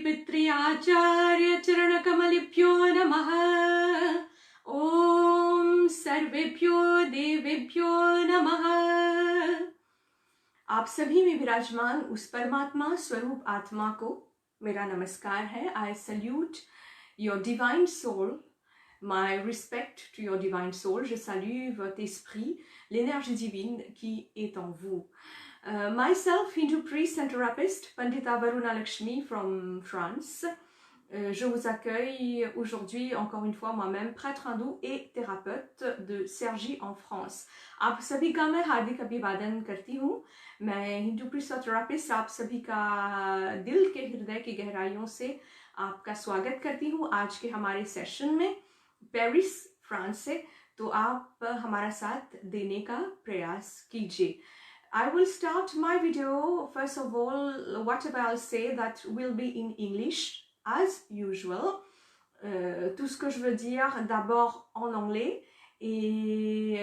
पितृआचार्य चरणकमलिभ्यो नमः। ओम सर्वेभ्यो देवेभ्यो नमः। आप सभी में विराजमान उस परमात्मा स्वरूप आत्मा को मेरा नमस्कार है। I salute your divine soul, my respect to your divine soul. Je salue votre esprit, l'énergie divine qui est en vous. Myself, Hindu priest and therapist, Pandita Varuna Lakshmi from France. Je vous accueille aujourd'hui encore une fois moi-même, prêtre hindou et thérapeute de Cergy en France. आप सभी का मैं हार्दिक अभिवादन करती हूँ। मैं Hindu priest और therapist आप सभी का दिल के हृदय की गहराइयों से आपका स्वागत करती हूँ आज के हमारे सेशन में पेरिस फ्रांस से। तो आप हमारा साथ देने का प्रयास कीजिए। I will start my video. First of all, whatever I'll say that will be in English as usual. Tout ce que je veux dire d'abord en anglais et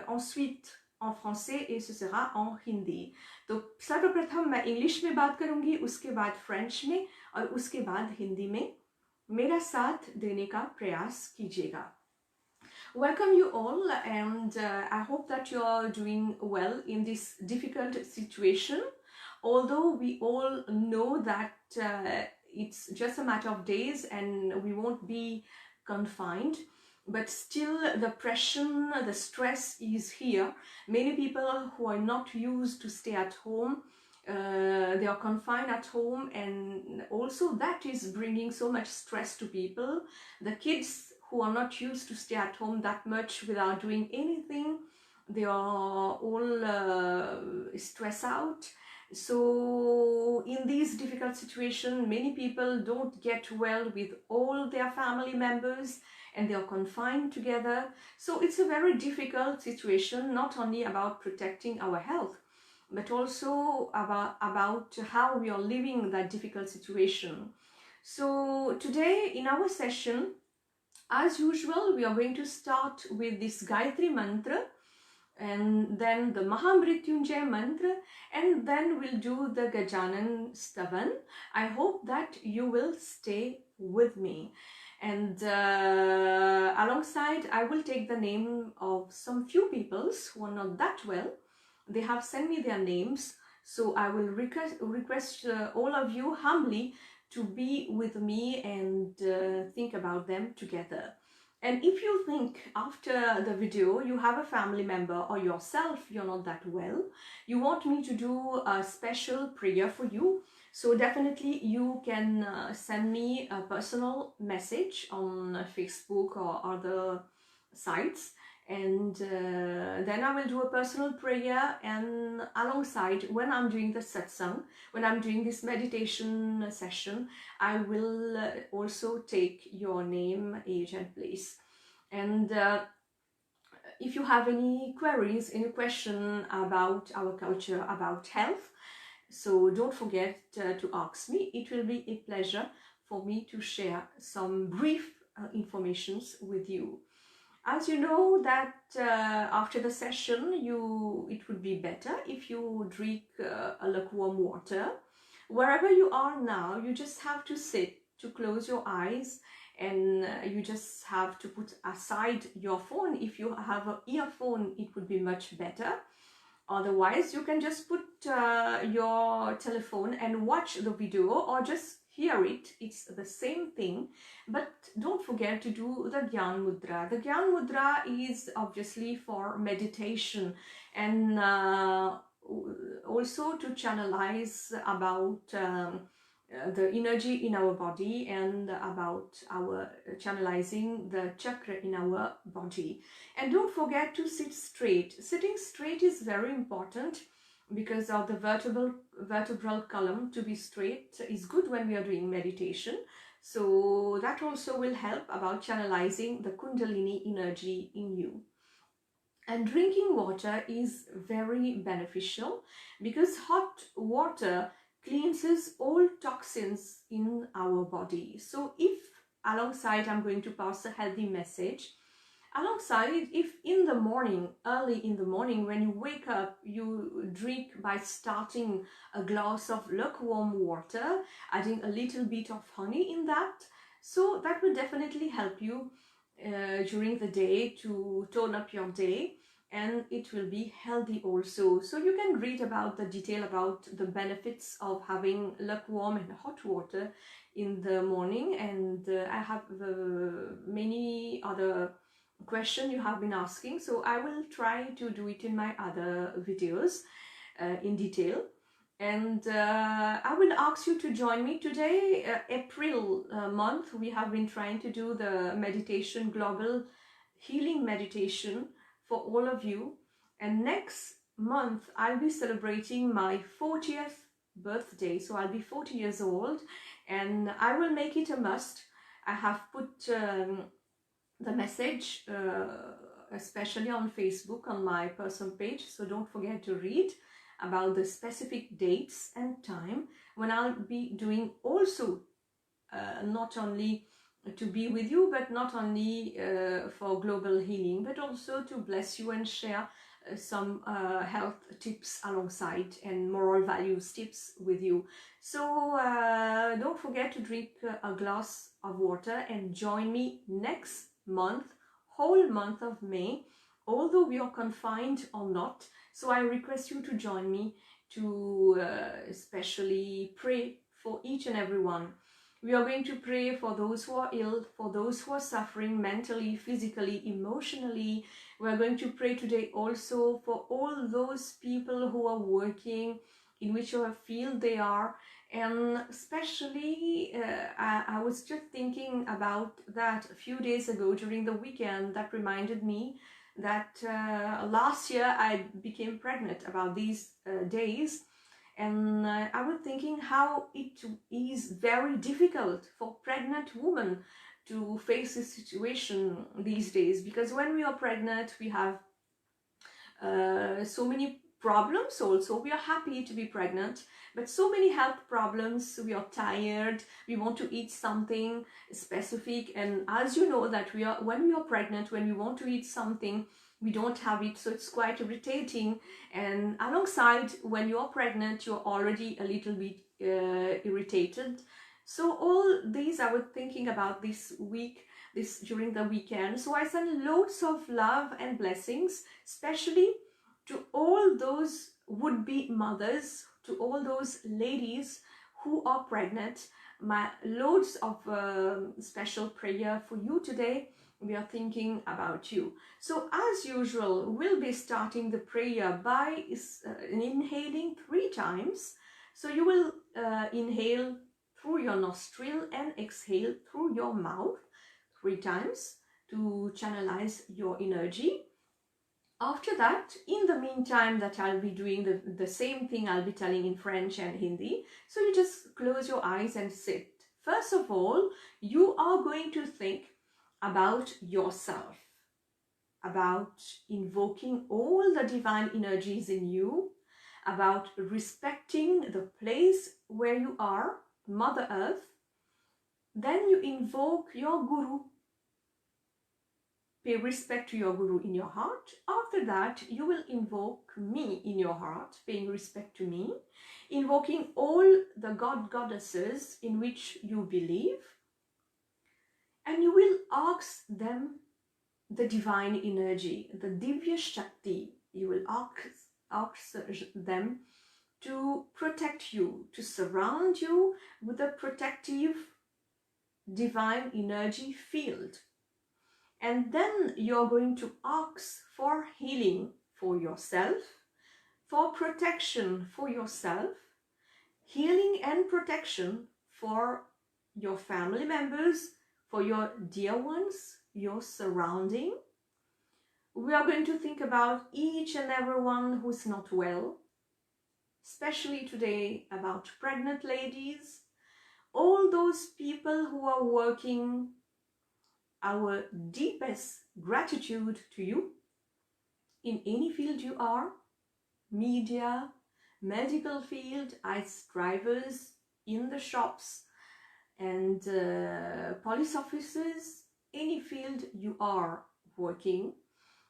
ensuite en français et ce sera en Hindi. तो सर्वप्रथम मैं English में बात करूंगी, उसके बाद French में और उसके बाद हिंदी में। मेरा साथ देने का प्रयास कीजिएगा। Welcome you all, and I hope that you are doing well in this difficult situation. Although we all know that it's just a matter of days and we won't be confined, but still the pressure, the stress is here. Many people who are not used to stay at home, they are confined at home, and also that is bringing so much stress to people. The kids who are not used to stay at home that much without doing anything, they are all stressed out. So in these difficult situations, many people don't get well with all their family members and they are confined together. So it's a very difficult situation, not only about protecting our health, but also about how we are living that difficult situation. So today in our session, as usual, we are going to start with this Gayatri mantra and then the Mahamrityunjay mantra, and then we'll do the Gajanan Stavan. I hope that you will stay with me. And alongside, I will take the name of some few peoples who are not that well. They have sent me their names, so I will request all of you humbly to be with me and think about them together. And if you think after the video you have a family member or yourself you're not that well, you want me to do a special prayer for you, so definitely you can send me a personal message on Facebook or other sites, and then I will do a personal prayer, and alongside when I'm doing the satsang, when I'm doing this meditation session, I will also take your name, age and place. And if you have any queries, any question about our culture, about health, so don't forget to ask me. It will be a pleasure for me to share some brief informations with you. As you know that after the session, it would be better if you drink a lukewarm water. Wherever you are now, you just have to sit, to close your eyes, and you just have to put aside your phone. If you have an earphone, it would be much better. Otherwise, you can just put your telephone and watch the video or just hear it. It's the same thing, but don't forget to do the Gyan Mudra. The Gyan Mudra is obviously for meditation and also to channelize about the energy in our body and about our channelizing the chakra in our body. And don't forget to sit straight. Sitting straight is very important because of the vertebral column to be straight is good when we are doing meditation. So that also will help about channelizing the Kundalini energy in you. And drinking water is very beneficial because hot water cleanses all toxins in our body. So if alongside I'm going to pass a healthy message, Alongside, if in the morning, early in the morning, when you wake up, you drink by starting a glass of lukewarm water, adding a little bit of honey in that, so that will definitely help you during the day to tone up your day, and it will be healthy also. So you can read about the detail about the benefits of having lukewarm and hot water in the morning, and I have many other question you have been asking, so I will try to do it in my other videos in detail. And I will ask you to join me today, April month. We have been trying to do the meditation, global healing meditation for all of you, and next month I'll be celebrating my 40th birthday, so I'll be 40 years old, and I will make it a must. I have put the message especially on Facebook on my personal page, so don't forget to read about the specific dates and time when I'll be doing also not only to be with you, but not only for global healing, but also to bless you and share some health tips alongside and moral values tips with you. So don't forget to drink a glass of water and join me next month, whole month of May, although we are confined or not. So I request you to join me to especially pray for each and every one. We are going to pray for those who are ill, for those who are suffering mentally, physically, emotionally. We are going to pray today also for all those people who are working in whichever field they are. And especially, I was just thinking about that a few days ago during the weekend. That reminded me that last year I became pregnant about these days. And I was thinking how it is very difficult for pregnant women to face this situation these days, because when we are pregnant we have so many problems. Also, we are happy to be pregnant, but so many health problems. We are tired, we want to eat something specific, and as you know that when we are pregnant, when we want to eat something, we don't have it, so it's quite irritating. And alongside, when you're pregnant, you're already a little bit irritated. So all these I was thinking about this week, during the weekend. So I send loads of love and blessings, especially to all those would-be mothers, to all those ladies who are pregnant. My loads of special prayer for you today. We are thinking about you. So as usual, we'll be starting the prayer by inhaling 3 times. So you will inhale through your nostril and exhale through your mouth 3 times to channelize your energy. After that, in the meantime that I'll be doing the same thing, I'll be telling in French and Hindi. So you just close your eyes and sit. First of all, you are going to think about yourself, about invoking all the divine energies in you, about respecting the place where you are, Mother Earth. Then you invoke your Guru. Pay respect to your Guru in your heart. After that, you will invoke me in your heart, paying respect to me, invoking all the goddesses in which you believe, and you will ask them the divine energy, the Divya Shakti. You will ask them to protect you, to surround you with a protective divine energy field. And then you're going to ask for healing for yourself, for protection for yourself, healing and protection for your family members, for your dear ones, your surrounding. We are going to think about each and everyone who's not well, especially today about pregnant ladies, all those people who are working. Our deepest gratitude to you in any field you are, media, medical field, as drivers, in the shops and police officers, any field you are working.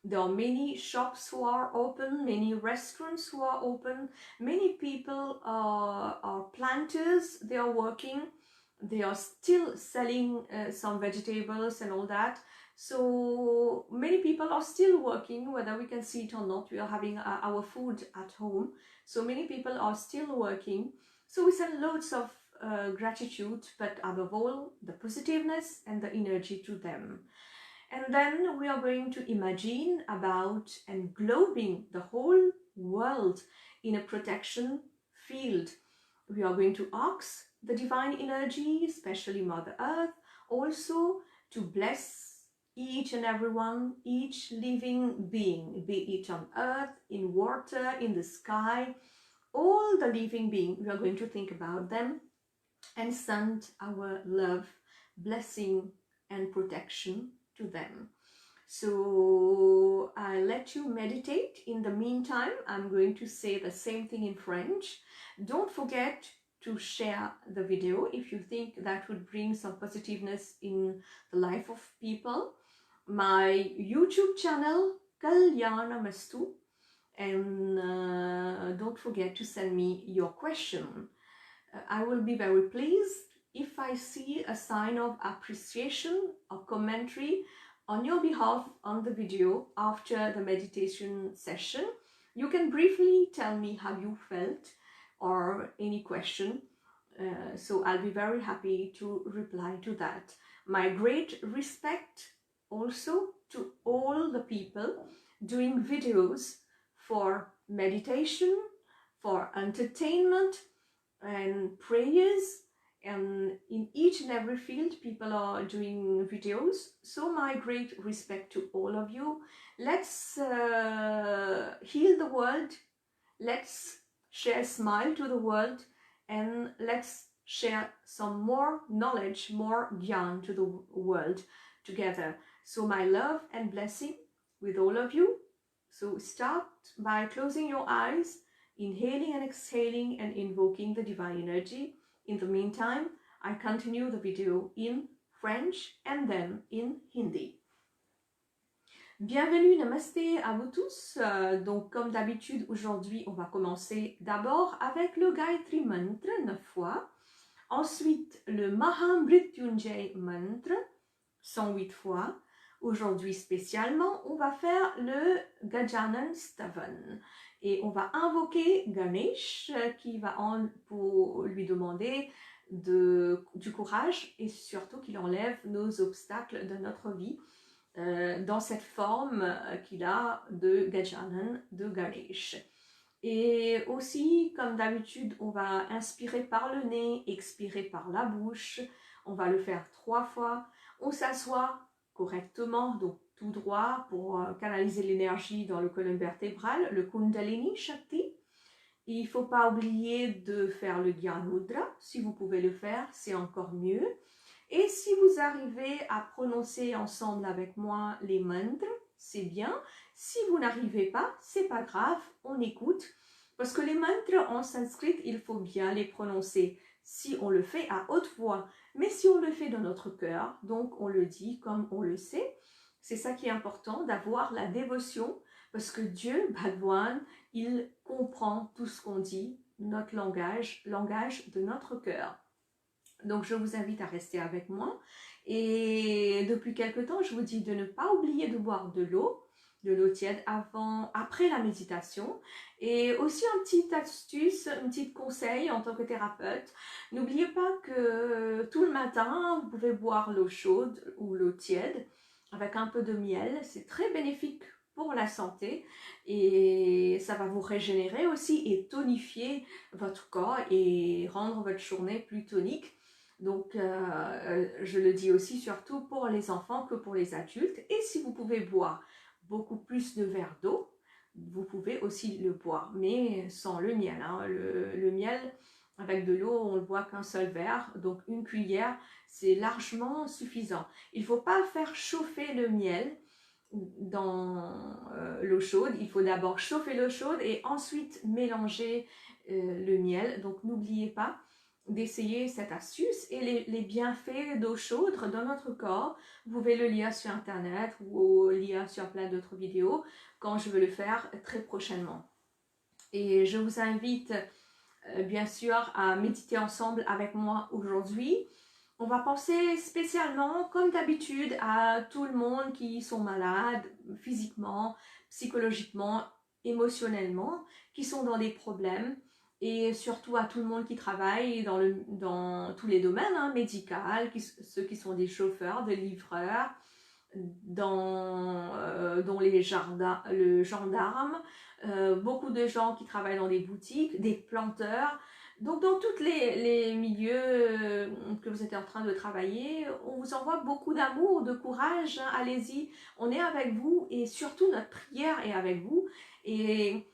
There are many shops who are open, many restaurants who are open, many people are planters, they are working, they are still selling some vegetables and all that. So many people are still working, whether we can see it or not. We are having our food at home, so many people are still working. So we send loads of gratitude, but above all, the positiveness and the energy to them. And then we are going to imagine about englobing the whole world in a protection field. We are going to ask the divine energy, especially Mother Earth, also to bless each and everyone, each living being, be it on earth, in water, in the sky, all the living beings. We are going to think about them and send our love, blessing and protection to them. So I let you meditate. In the meantime, I'm going to say the same thing in French. Don't forget to share the video if you think that would bring some positiveness in the life of people. My YouTube channel, Kalyana Mastu, and don't forget to send me your question. I will be very pleased if I see a sign of appreciation or commentary on your behalf on the video after the meditation session. You can briefly tell me how you felt or any question. So I'll be very happy to reply to that. My great respect also to all the people doing videos for meditation, for entertainment and prayers, and in each and every field people are doing videos. So my great respect to all of you. Let's heal the world, let's share a smile to the world, and let's share some more knowledge, more gyan to the world together. So my love and blessing with all of you. So start by closing your eyes, inhaling and exhaling and invoking the divine energy. In the meantime, I continue the video in French and then in Hindi. Bienvenue, namasté à vous tous. Donc comme d'habitude, aujourd'hui, on va commencer d'abord avec le Gayatri Mantra 9 fois. Ensuite, le Mahamrityunjay Mantra 108 fois. Aujourd'hui spécialement, on va faire le Gajanan Stavan. Et on va invoquer Ganesh pour lui demander du courage et surtout qu'il enlève nos obstacles de notre vie dans cette forme qu'il a de Gajanan, de Ganesh. Et aussi, comme d'habitude, on va inspirer par le nez, expirer par la bouche. On va le faire 3 fois. On s'assoit correctement, donc tout droit pour canaliser l'énergie dans le colonne vertébrale, le Kundalini Shakti. Il ne faut pas oublier de faire le Gyan Mudra. Si vous pouvez le faire, c'est encore mieux. Et si vous arrivez à prononcer ensemble avec moi les mantras, c'est bien. Si vous n'arrivez pas, c'est pas grave, on écoute. Parce que les mantras en sanskrit, il faut bien les prononcer si on le fait à haute voix. Mais si on le fait dans notre cœur, donc on le dit comme on le sait, c'est ça qui est important, d'avoir la dévotion, parce que Dieu, Bhagwan, il comprend tout ce qu'on dit, notre langage de notre cœur. Donc je vous invite à rester avec moi. Et depuis quelque temps, je vous dis de ne pas oublier de boire de l'eau tiède après la méditation. Et aussi une petite astuce, un petit conseil en tant que thérapeute. N'oubliez pas que tout le matin, vous pouvez boire l'eau chaude ou l'eau tiède avec un peu de miel. C'est très bénéfique pour la santé et ça va vous régénérer aussi et tonifier votre corps et rendre votre journée plus tonique. Donc, je le dis aussi surtout pour les enfants que pour les adultes. Et si vous pouvez boire beaucoup plus de verres d'eau, vous pouvez aussi le boire, mais sans le miel. Hein. Le miel, avec de l'eau, on ne le boit qu'un seul verre, donc une cuillère, c'est largement suffisant. Il ne faut pas faire chauffer le miel dans l'eau chaude. Il faut d'abord chauffer l'eau chaude et ensuite mélanger le miel. Donc, n'oubliez pas d'essayer cette astuce et les bienfaits d'eau chaude dans notre corps. Vous pouvez le lire sur internet ou lire sur plein d'autres vidéos quand je veux le faire très prochainement. Et je vous invite bien sûr à méditer ensemble avec moi aujourd'hui. On va penser spécialement, comme d'habitude, à tout le monde qui sont malades physiquement, psychologiquement, émotionnellement, qui sont dans des problèmes, et surtout à tout le monde qui travaille dans tous les domaines, hein, médical, ceux qui sont des chauffeurs, des livreurs, dans le gendarme, beaucoup de gens qui travaillent dans des boutiques, des planteurs. Donc dans tous les milieux que vous êtes en train de travailler, on vous envoie beaucoup d'amour, de courage, hein, allez-y, on est avec vous et surtout notre prière est avec vous. Et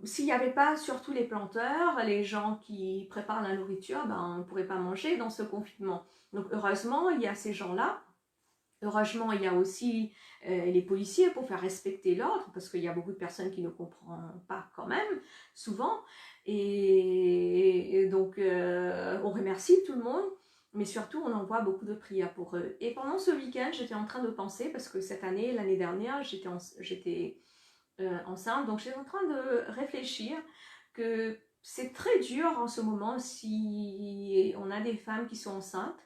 s'il n'y avait pas surtout les planteurs, les gens qui préparent la nourriture, ben, on ne pourrait pas manger dans ce confinement. Donc heureusement, il y a ces gens-là. Heureusement, il y a aussi les policiers pour faire respecter l'ordre, parce qu'il y a beaucoup de personnes qui ne comprennent pas quand même, souvent. Et donc, on remercie tout le monde, mais surtout, on envoie beaucoup de prières pour eux. Et pendant ce week-end, j'étais en train de penser, parce que cette année, l'année dernière, j'étais enceinte, donc j'étais en train de réfléchir que c'est très dur en ce moment si on a des femmes qui sont enceintes.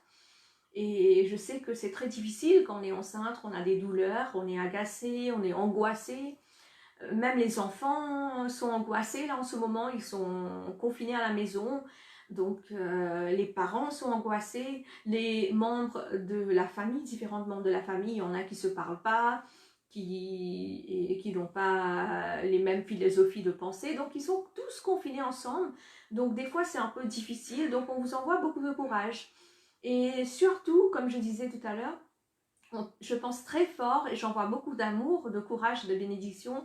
Et je sais que c'est très difficile quand on est enceinte, on a des douleurs, on est agacé, on est angoissé. Même les enfants sont angoissés là en ce moment, ils sont confinés à la maison. Donc les parents sont angoissés, les membres de la famille, différents membres de la famille, il y en a qui ne se parlent pas, qui n'ont pas les mêmes philosophies de pensée. Donc ils sont tous confinés ensemble. Donc des fois c'est un peu difficile, donc on vous envoie beaucoup de courage. Et surtout, comme je disais tout à l'heure, je pense très fort et j'envoie beaucoup d'amour, de courage, de bénédiction,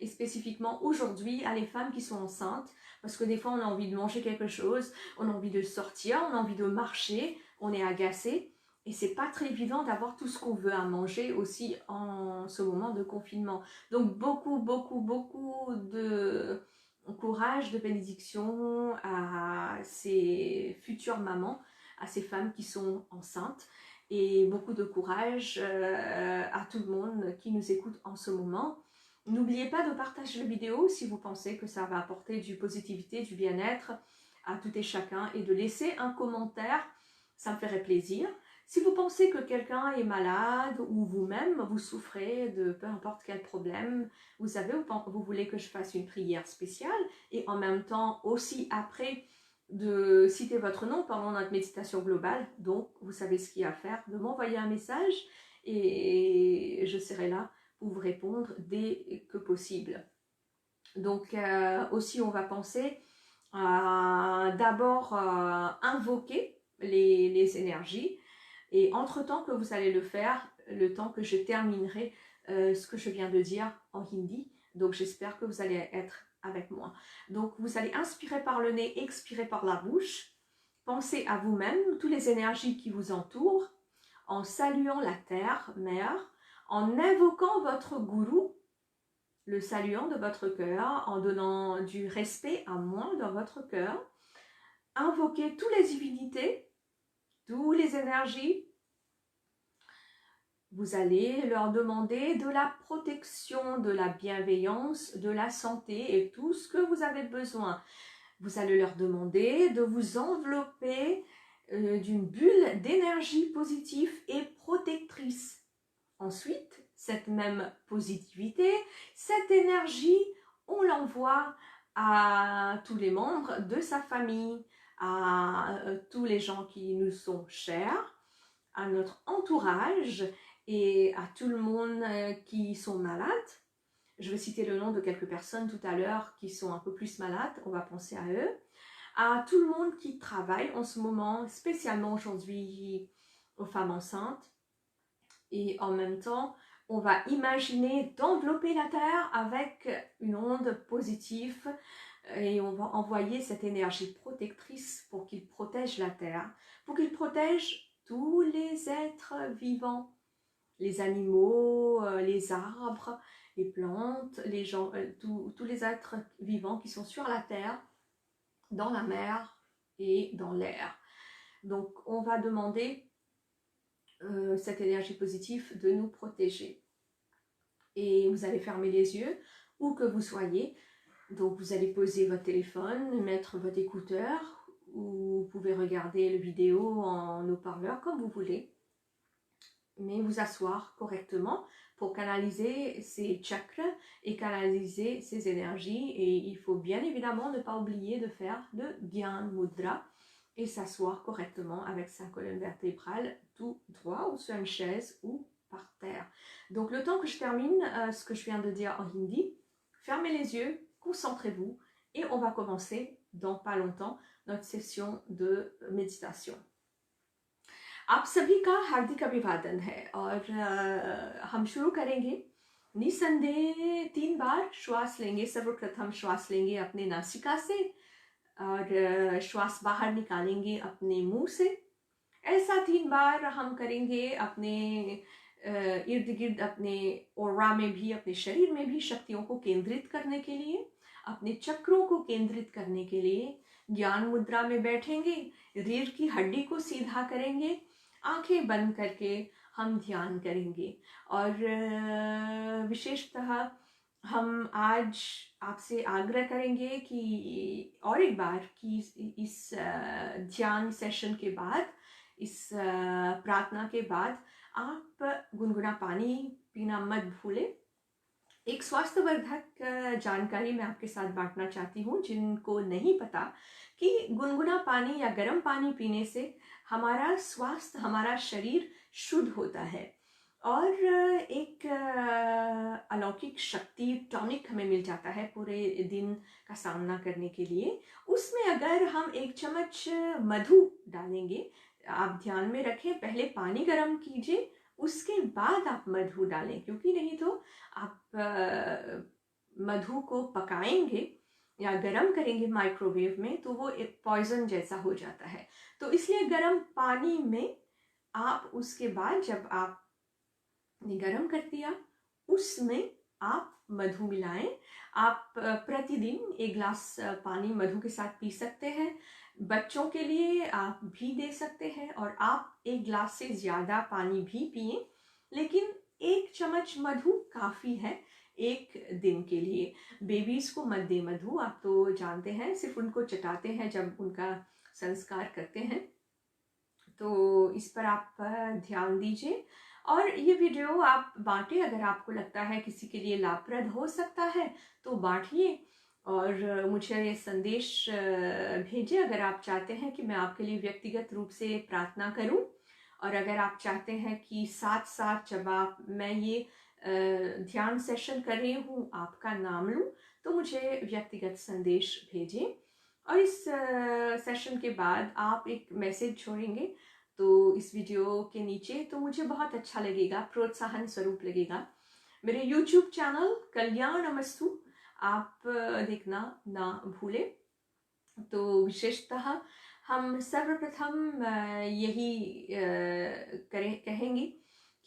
et spécifiquement aujourd'hui à les femmes qui sont enceintes, parce que des fois on a envie de manger quelque chose, on a envie de sortir, on a envie de marcher, on est agacé, et c'est pas très évident d'avoir tout ce qu'on veut à manger aussi en ce moment de confinement. Donc beaucoup de courage, de bénédiction à ces futures mamans, à ces femmes qui sont enceintes, et beaucoup de courage à tout le monde qui nous écoute en ce moment. N'oubliez pas de partager la vidéo si vous pensez que ça va apporter du positivité, du bien-être à tout et chacun, et de laisser un commentaire, ça me ferait plaisir. Si vous pensez que quelqu'un est malade ou vous-même vous souffrez de peu importe quel problème, vous savez, vous voulez que je fasse une prière spéciale, et en même temps aussi après de citer votre nom pendant notre méditation globale. Donc vous savez ce qu'il y a à faire, de m'envoyer un message et je serai là pour vous répondre dès que possible. Donc aussi on va penser à d'abord invoquer les énergies, et entre-temps que vous allez le faire, le temps que je terminerai ce que je viens de dire en hindi. Donc j'espère que vous allez être avec moi. Donc vous allez inspirer par le nez, expirer par la bouche. Pensez à vous-même, toutes les énergies qui vous entourent, en saluant la terre, mère, en invoquant votre gourou, le saluant de votre cœur, en donnant du respect à moi dans votre cœur. Invoquez toutes les divinités, toutes les énergies. Vous allez leur demander de la protection, de la bienveillance, de la santé et tout ce que vous avez besoin. Vous allez leur demander de vous envelopper d'une bulle d'énergie positive et protectrice. Ensuite, cette même positivité, cette énergie, on l'envoie à tous les membres de sa famille, à tous les gens qui nous sont chers, à notre entourage et à tout le monde qui sont malades. Je vais citer le nom de quelques personnes tout à l'heure qui sont un peu plus malades, on va penser à eux. À tout le monde qui travaille en ce moment, spécialement aujourd'hui aux femmes enceintes. Et en même temps, on va imaginer d'envelopper la Terre avec une onde positive et on va envoyer cette énergie protectrice pour qu'il protège la Terre, pour qu'il protège tous les êtres vivants, les animaux, les arbres, les plantes, les gens, tous les êtres vivants qui sont sur la terre, dans la mer et dans l'air. Donc, on va demander cette énergie positive de nous protéger. Et vous allez fermer les yeux, où que vous soyez. Donc, vous allez poser votre téléphone, mettre votre écouteur, ou vous pouvez regarder la vidéo en haut-parleur, comme vous voulez. Mais vous asseoir correctement pour canaliser ces chakras et canaliser ces énergies. Et il faut bien évidemment ne pas oublier de faire le Gyan Mudra et s'asseoir correctement avec sa colonne vertébrale tout droit ou sur une chaise ou par terre. Donc le temps que je termine ce que je viens de dire en hindi, fermez les yeux, concentrez-vous et on va commencer dans pas longtemps notre session de méditation. आप सभी का हार्दिक अभिवादन है और हम शुरू करेंगे। निसंदेह 3 बार श्वास लेंगे। सर्वप्रथम श्वास लेंगे अपने नासिका से और श्वास बाहर निकालेंगे अपने मुंह से। ऐसा 3 बार हम करेंगे अपने इर्द गिर्द, अपने ऑरा में भी, अपने शरीर में भी शक्तियों को केंद्रित करने के लिए, अपने चक्रों को केंद्रित करने के लिए। ज्ञान मुद्रा में बैठेंगे, रीढ़ की हड्डी को सीधा करेंगे, आंखें बंद करके हम ध्यान करेंगे। और विशेषतः हम आज आपसे आग्रह करेंगे कि और एक बार कि इस ध्यान सेशन के बाद, इस प्रार्थना के बाद आप गुनगुना पानी पीना मत भूलें। एक स्वास्थ्यवर्धक जानकारी मैं आपके साथ बांटना चाहती हूँ जिनको नहीं पता कि गुनगुना पानी या गर्म पानी पीने से हमारा स्वास्थ्य, हमारा शरीर शुद्ध होता है और एक अलौकिक शक्ति, टॉनिक हमें मिल जाता है पूरे दिन का सामना करने के लिए। उसमें अगर हम 1 चम्मच मधु डालेंगे, आप ध्यान में रखें, पहले पानी गर्म कीजिए, उसके बाद आप मधु डालें, क्योंकि नहीं तो आप मधु को पकाएंगे या गरम करेंगे माइक्रोवेव में तो वो एक पॉइजन जैसा हो जाता है। तो इसलिए गरम पानी में आप उसके बाद जब आपने गरम कर दिया उसमें आप मधु मिलाएं। आप प्रतिदिन 1 गिलास पानी मधु के साथ पी सकते हैं। बच्चों के लिए आप भी दे सकते हैं और आप 1 गिलास से ज़्यादा पानी भी पिएं, लेकिन 1 चम्मच मधु काफ़ी है 1 दिन के लिए। बेबीज़ को मत दें मधु, आप तो जानते हैं, सिर्फ उनको चटाते हैं जब उनका संस्कार करते हैं। तो इस पर आप ध्यान दीजिए और ये वीडियो आप बांटें। अगर आपको लगता है किसी के लिए लाभप्रद हो सकता है तो बांटिए और मुझे ये संदेश भेजें अगर आप चाहते हैं कि मैं आपके लिए व्यक्तिगत रूप से प्रार्थना करूं। और अगर आप चाहते हैं कि साथ साथ जब मैं ये ध्यान सेशन कर रही हूँ आपका नाम लूँ तो मुझे व्यक्तिगत संदेश भेजें। और इस सेशन के बाद आप एक मैसेज छोड़ेंगे तो इस वीडियो के नीचे, तो मुझे बहुत अच्छा लगेगा, प्रोत्साहन स्वरूप लगेगा। मेरे YouTube चैनल कल्याणमस्तु आप देखना ना भूलें। तो विशेषतः हम सर्वप्रथम यही कहेंगे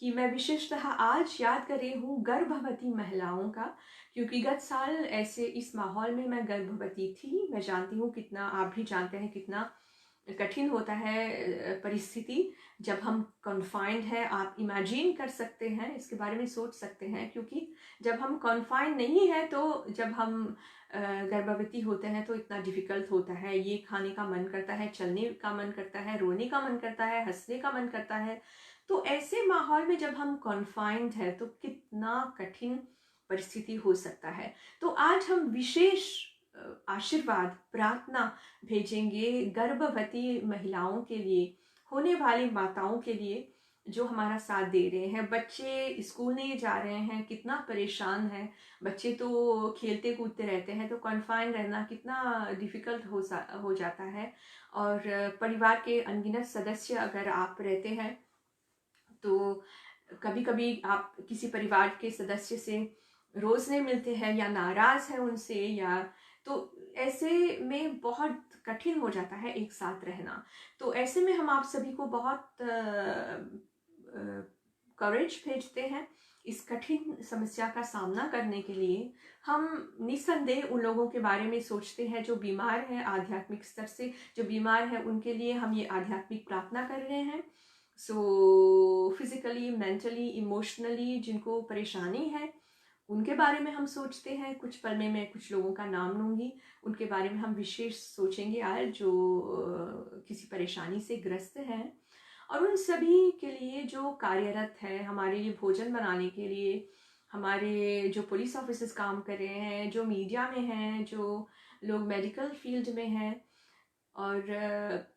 कि मैं विशेषतः आज याद कर रही हूँ गर्भवती महिलाओं का, क्योंकि गत साल ऐसे इस माहौल में मैं गर्भवती थी। मैं जानती हूँ कितना, आप भी जानते हैं कितना कठिन होता है परिस्थिति जब हम कॉन्फाइंड है। आप इमेजिन कर सकते हैं, इसके बारे में सोच सकते हैं, क्योंकि जब हम कॉन्फाइंड नहीं है तो जब हम गर्भवती होते हैं तो इतना डिफ़िकल्ट होता है। ये खाने का मन करता है, चलने का मन करता है, रोने का मन करता है, हंसने का मन करता है। तो ऐसे माहौल में जब हम कॉन्फाइंड है तो कितना कठिन परिस्थिति हो सकता है। तो आज हम विशेष आशीर्वाद प्रार्थना भेजेंगे गर्भवती महिलाओं के लिए, होने वाली माताओं के लिए जो हमारा साथ दे रहे हैं। बच्चे स्कूल नहीं जा रहे हैं, कितना परेशान है, बच्चे तो खेलते कूदते रहते हैं, तो कॉन्फाइन रहना कितना डिफ़िकल्ट हो जाता है। और परिवार के अनगिनत सदस्य अगर आप रहते हैं तो कभी कभी आप किसी परिवार के सदस्य से रोज़ नहीं मिलते हैं या नाराज़ है उनसे, या तो ऐसे में बहुत कठिन हो जाता है एक साथ रहना। तो ऐसे में हम आप सभी को बहुत करेज भेजते हैं इस कठिन समस्या का सामना करने के लिए हम निस्संदेह उन लोगों के बारे में सोचते हैं जो बीमार हैं आध्यात्मिक स्तर से, जो बीमार हैं उनके लिए हम ये आध्यात्मिक प्रार्थना कर रहे हैं। सो फिजिकली, मेंटली, इमोशनली जिनको परेशानी है उनके बारे में हम सोचते हैं। कुछ पल में मैं कुछ लोगों का नाम लूँगी, उनके बारे में हम विशेष सोचेंगे आज जो किसी परेशानी से ग्रस्त हैं। और उन सभी के लिए जो कार्यरत है, हमारे लिए भोजन बनाने के लिए, हमारे जो पुलिस ऑफिसर्स काम कर रहे हैं, जो मीडिया में हैं, जो लोग मेडिकल फील्ड में हैं, और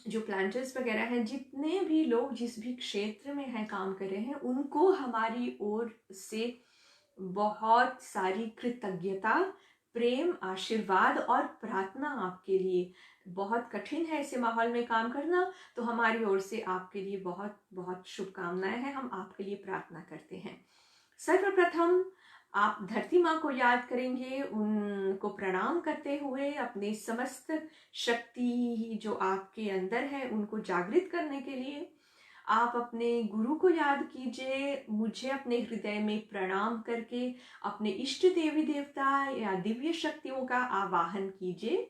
जो प्लांटर्स वगैरह हैं, जितने भी लोग जिस भी क्षेत्र में हैं काम कर रहे हैं, उनको हमारी ओर से बहुत सारी कृतज्ञता, प्रेम, आशीर्वाद और प्रार्थना आपके लिए। बहुत कठिन है ऐसे माहौल में काम करना, तो हमारी ओर से आपके लिए बहुत बहुत शुभकामनाएं हैं। हम आपके लिए प्रार्थना करते हैं। सर्वप्रथम आप धरती माँ को याद करेंगे, उनको प्रणाम करते हुए अपने समस्त शक्ति जो आपके अंदर है उनको जागृत करने के लिए आप अपने गुरु को याद कीजिए। मुझे अपने हृदय में प्रणाम करके अपने इष्ट देवी देवता या दिव्य शक्तियों का आवाहन कीजिए।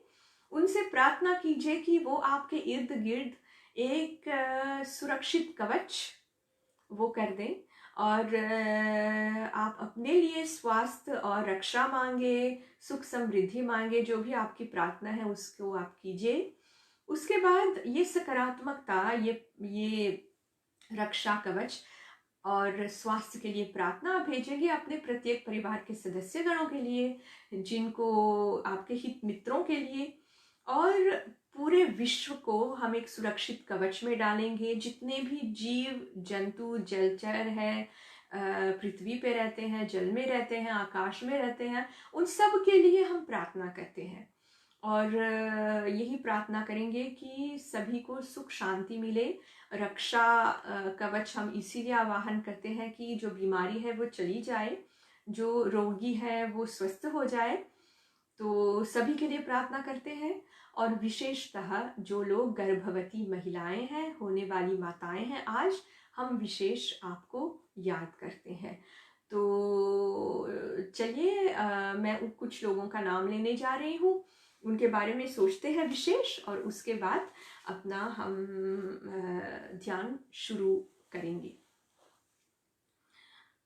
उनसे प्रार्थना कीजिए कि वो आपके इर्द गिर्द एक सुरक्षित कवच वो कर दें, और आप अपने लिए स्वास्थ्य और रक्षा मांगे, सुख समृद्धि मांगे। जो भी आपकी प्रार्थना है उसको आप कीजिए। उसके बाद ये सकारात्मकता, ये रक्षा कवच और स्वास्थ्य के लिए प्रार्थना आप भेजेंगे अपने प्रत्येक परिवार के सदस्यगणों के लिए, जिनको आपके हित मित्रों के लिए, और पूरे विश्व को हम एक सुरक्षित कवच में डालेंगे। जितने भी जीव जंतु जलचर है, पृथ्वी पे रहते हैं, जल में रहते हैं, आकाश में रहते हैं, उन सब के लिए हम प्रार्थना करते हैं। और यही प्रार्थना करेंगे कि सभी को सुख शांति मिले। रक्षा कवच हम इसीलिए आवाहन करते हैं कि जो बीमारी है वो चली जाए, जो रोगी है वो स्वस्थ हो जाए। तो सभी के लिए प्रार्थना करते हैं। और विशेषतः जो लोग गर्भवती महिलाएं हैं, होने वाली माताएं हैं, आज हम विशेष आपको याद करते हैं। तो चलिए मैं कुछ लोगों का नाम लेने जा रही हूँ, उनके बारे में सोचते हैं विशेष, और उसके बाद अपना हम ध्यान शुरू करेंगे।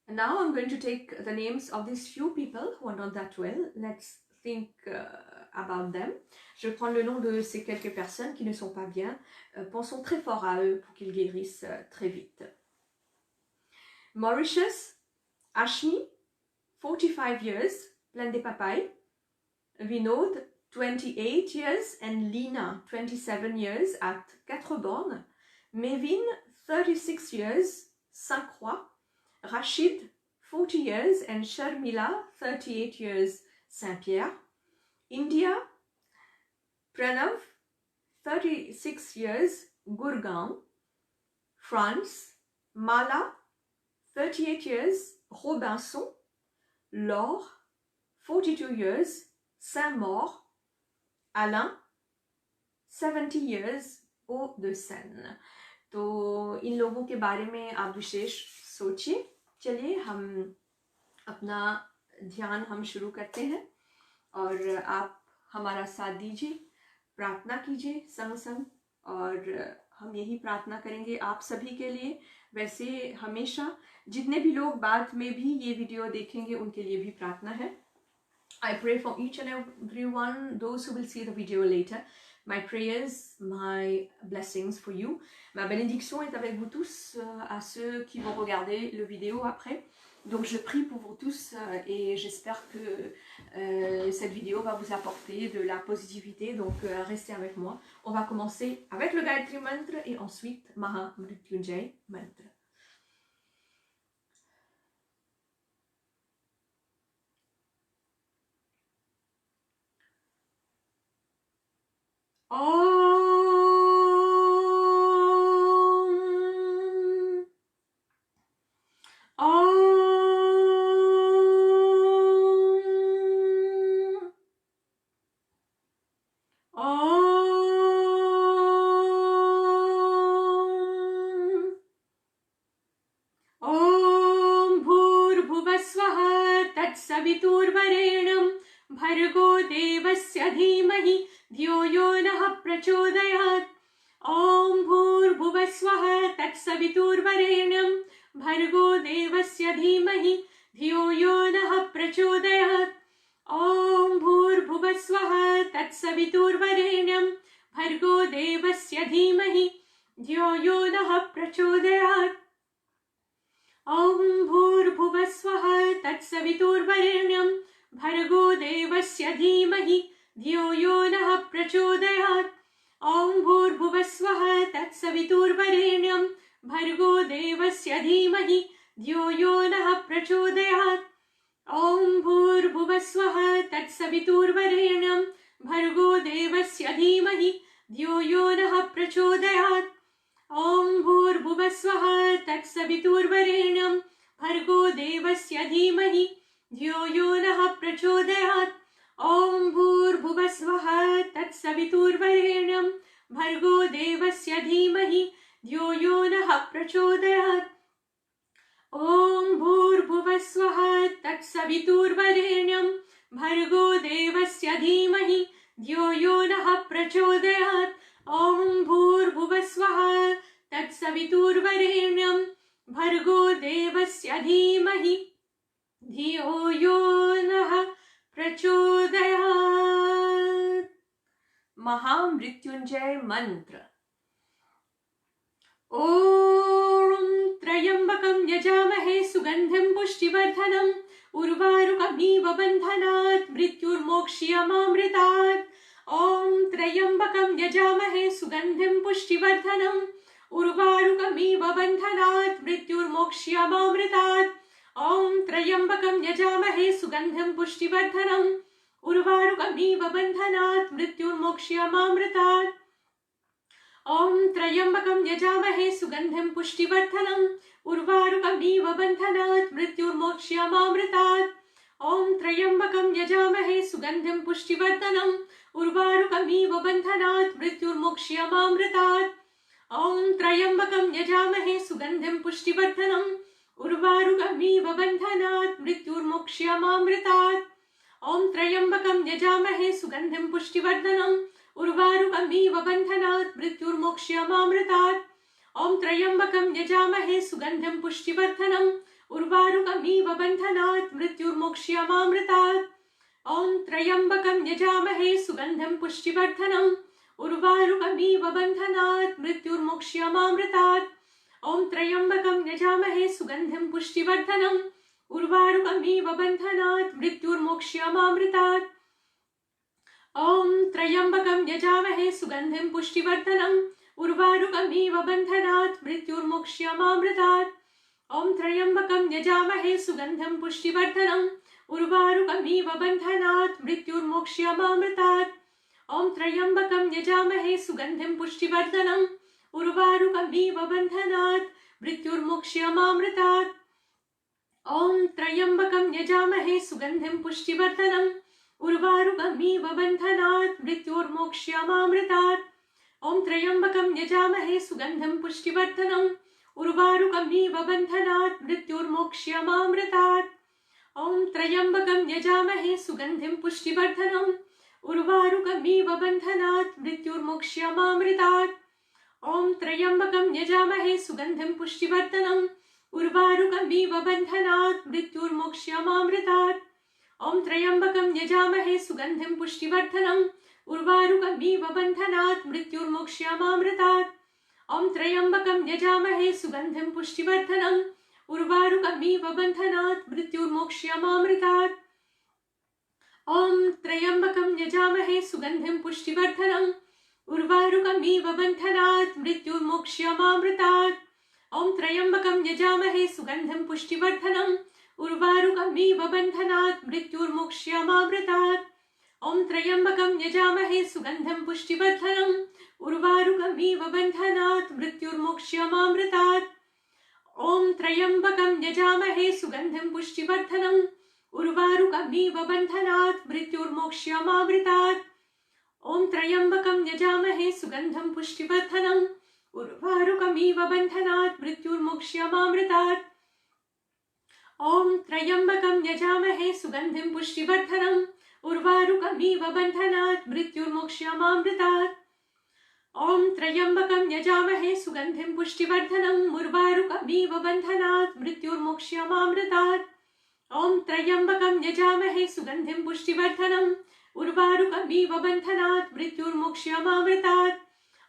Now I'm going to take the names of these few people who are not that well. Let's think about them. Je vais prendre le nom de ces quelques personnes qui ne sont pas bien. Pensons très fort à eux pour qu'ils guérissent très vite. Mauritius, Ashni, 45 years, plein de papaye. Vinod, 28 years, and Lina, 27 years at Quatre-Bornes. Mevin, 36 years, Saint-Croix. Rachid, 40 years, and Sharmila, 38 years, Saint-Pierre. India, Pranav, 36 years, Gurgaon. France, Mala, 38 years, Robinson. Laure, 42 years, Saint-Maur. Alain, 70 years, Hauts-de-Seine. तो इन लोगों के बारे में आप विशेष सोचिए। चलिए हम अपना ध्यान हम शुरू करते हैं, और आप हमारा साथ दीजिए, प्रार्थना कीजिए संग संग, और हम यही प्रार्थना करेंगे आप सभी के लिए। वैसे हमेशा जितने भी लोग बाद में भी ये वीडियो देखेंगे उनके लिए भी प्रार्थना है। I pray for each and everyone, those who will see the video later. My prayers, my blessings for you. Ma bénédiction est avec vous tous, à ceux qui vont regarder le vidéo après. Donc je prie pour vous tous et j'espère que cette vidéo va vous apporter de la positivité. Donc restez avec moi. On va commencer avec le Gayatri Mantra et ensuite Maha Mrityunjay Mantra. तत्सवितुर्वरेण्यं भर्गो देवस्य धीमहि धियो यो नः प्रचोदयात्। ॐ भूर्भुवस्वः तत्सवितुर्वरेण्यं भर्गो देवस्य धीमहि धियो यो नः प्रचोदयात्। ॐ भूर्भुवस्वः तत्सवितुर्वरेण्यं भर्गो देवस्य धीमहि धियो यो नः प्रचोदयात्। ॐ भूर्भुवस्वः तत्सवितुर्वरेण्यं भर्गो देवस्य धीमहि धियो यो नः प्रचोदयात्। ॐ भूर्भुवस्वः तत्सवितुर्वरेण्यं भर्गो देवस्य धीमहि धियो यो नः प्रचोदयात्। ॐ भूर्भुवस्वः तत्सवितुर्वरेण्यं भर्गो देवस्य धीमहि धियो यो नः प्रचोदयात्। ॐ भूर्भुवस्वः तत्सवितुर्वरेण्यं भर्गो देवस्य धीमहि धियो यो नः प्रचोदयात्। ॐ भूर्भुवस्वः तत्सवितुर्वरेण्यं भर्गो देवस्य धीमहि धियो यो नः प्रचोदयात्। ॐ भूर्भुवस्वः तत्सवितुर्वरेण्यं भर्गो देवस्य धीमहि धियो यो नः प्रचोदयात्। ॐ भूर्भुवस्वः तत्सवितुर्वरेण्यं भर्गो देवस्य धीमहि धियो यो नः प्रचोदयात्। महामृत्युंजय मंत्र। ॐ त्र्यंबकं यजामहे सुगंधिं पुष्टिवर्धनम् उर्वारुकमिव बन्धनात् मृत्युर्मोक्ष्यमामृतात्। ॐ त्र्यंबकं यजामहे सुगंधिं पुष्टिवर्धनम् उर्वारुकमिव बन्धनात् मृत्युर्मोक्ष्यमामृतात्। ॐ त्र्यंबकं यजामहे सुगंधिं पुष्टिवर्धनम् उर्वारुकमिव बन्धनात् मृत्युर्मोक्ष्यमामृतात्। ॐ त्र्यंबकं यजामहे सुगंधिं पुष्टिवर्धनम् उर्वारुकमिव बन्धनात् मृत्युर्मोक्ष्यमामृतात्। ॐ त्र्यंबकं यजामहे सुगंधिं पुष्टिवर्धनम् उर्वारुकमिव बन्धनात् मृत्युर्मोक्ष्यमामृतात्। ॐ त्र्यंबकं यजामहे सुगंधिं पुष्टिवर्धनम् उर्वारुकमिव बन्धनात् मृत्युर्मोक्ष्यमामृतात्। ॐ त्र्यंबकं यजामहे सुगंधिं पुष्टिवर्धनम् उर्वारुकमिव बन्धनात् मृत्युर्मोक्ष्यमामृतात्। ॐ त्र्यंबकं यजामहे सुगंधिं पुष्टिवर्धनम् उर्वारुकमिव बन्धनात् मृत्युर्मोक्ष्यमामृतात्। ॐ त्र्यंबकं यजामहे सुगंधिं पुष्टिवर्धनम् उर्वारुकमिव बन्धनात् मृत्युर्मोक्ष्यमामृतात्। ॐ त्र्यंबकं यजामहे सुगंधिं पुष्टिवर्धनम् उर्वारुकमिव बन्धनात् मृत्युर्मोक्ष्यमामृतात्। ॐ त्र्यंबकं यजामहे सुगंधिं पुष्टिवर्धनम् उर्वारुकमिव बन्धनात् मृत्युर्मोक्ष्यमामृतात्। ॐ त्र्यंबकं यजामहे सुगंधिं पुष्टिवर्धनम् उर्वारुकमिव बन्धनात् मृत्युर्मोक्ष्यमामृतात्। ॐ त्र्यंबकं यजामहे सुगंधिं पुष्टिवर्धनम् उर्वारुकमिव बन्धनात् मृत्युर्मोक्ष्यमामृतात्। ॐ त्र्यंबकं यजामहे सुगंधिं पुष्टिवर्धनम् उर्वारुकमिव बन्धनात् मृत्युर्मोक्ष्यमामृतात्। ॐ त्र्यंबकं यजामहे सुगंधिं पुष्टिवर्धनम् उर्वारुकमिव बन्धनात् मृत्युर्मोक्ष्यमामृतात्। ॐ त्र्यंबकं यजामहे सुगंधिं पुष्टिवर्धनम् उर्वारुकमिव बन्धनात् मृत्युर्मोक्ष्यमामृतात्। ॐ त्र्यंबकं यजामहे सुगंधिं पुष्टिवर्धनम् उर्वारुकमिव बन्धनात् मृत्युर्मोक्ष्यमामृतात्। ॐ त्र्यंबकं यजामहे सुगंधिं पुष्टिवर्धनम् उर्वारुकमिव बन्धनात् मृत्युर्मोक्ष्यमामृतात्। ॐ त्र्यंबकं यजामहे सुगंधिं पुष्टिवर्धनम् उर्वारुकमिव बन्धनात् मृत्युर्मोक्ष्यमामृतात्। ॐ त्र्यंबकं यजामहे सुगंधिं पुष्टिवर्धनम् उर्वारुकमिव बन्धनात् मृत्युर्मोक्ष्यमामृतात्। ॐ त्र्यंबकं यजामहे सुगंधिं पुष्टिवर्धनम् उर्वारुकमिव बन्धनात् मृत्युर्मोक्ष्यमामृतात्। ॐ त्र्यंबकं यजामहे सुगंधिं पुष्टिवर्धनम् उर्वारुकमिव बन्धनात् मृत्युर्मोक्ष्यमामृतात्। ॐ त्र्यंबकं यजामहे सुगंधिं पुष्टिवर्धनम् उर्वारुकमिव बन्धनात् मृत्युर्मोक्ष्यमामृतात्। ॐ त्र्यंबकं यजामहे सुगंधिं पुष्टिवर्धनम् उर्वारुकमिव बन्धनात् मृत्युर्मोक्ष्यमामृतात्। ॐ त्र्यम्बकं यजामहे सुगन्धिं पुष्टिवर्धनम् उर्वारुकमिव बन्धनात् मृत्युर्मोक्ष्यमामृतात्। ॐ त्र्यम्बकं यजामहे सुगन्धिं पुष्टिवर्धनम् उर्वारुकमिव बन्धनात् मृत्युर्मोक्ष्यमामृतात्। ॐ त्र्यम्बकं यजामहे सुगन्धिं पुष्टिवर्धनम् उर्वारुकमिव बन्धनात् मृत्युर्मोक्ष्यमामृतात्।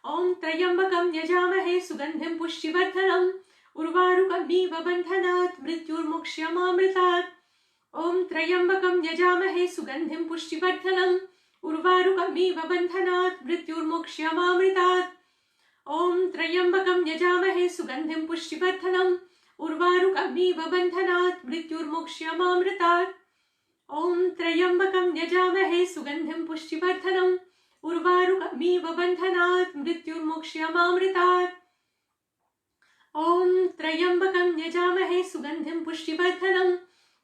ॐ त्र्यम्बकं यजामहे सुगन्धिं पुष्टिवर्धनम् उर्वारुकमिव बन्धनात् मृत्युर्मोक्ष्यमामृतात्। ॐ त्र्यम्बकं यजामहे सुगन्धिं पुष्टिवर्धनम् उर्वारुकमिव बन्धनात् मृत्युर्मोक्ष्यमामृतात्। ॐ त्र्यम्बकं यजामहे सुगन्धिं पुष्टिवर्धनम् उर्वारुकमिव बन्धनात् मृत्युर्मोक्ष्यमामृतात्। ॐ त्र्यम्बकं यजामहे सुगन्धिं पुष्टिवर्धनम् उर्वारुकमिव बन्धनात् मृत्युर्मोक्ष्यमामृतात्। ॐ त्र्यम्बकं यजामहे सुगन्धिं पुष्टिवर्धनम्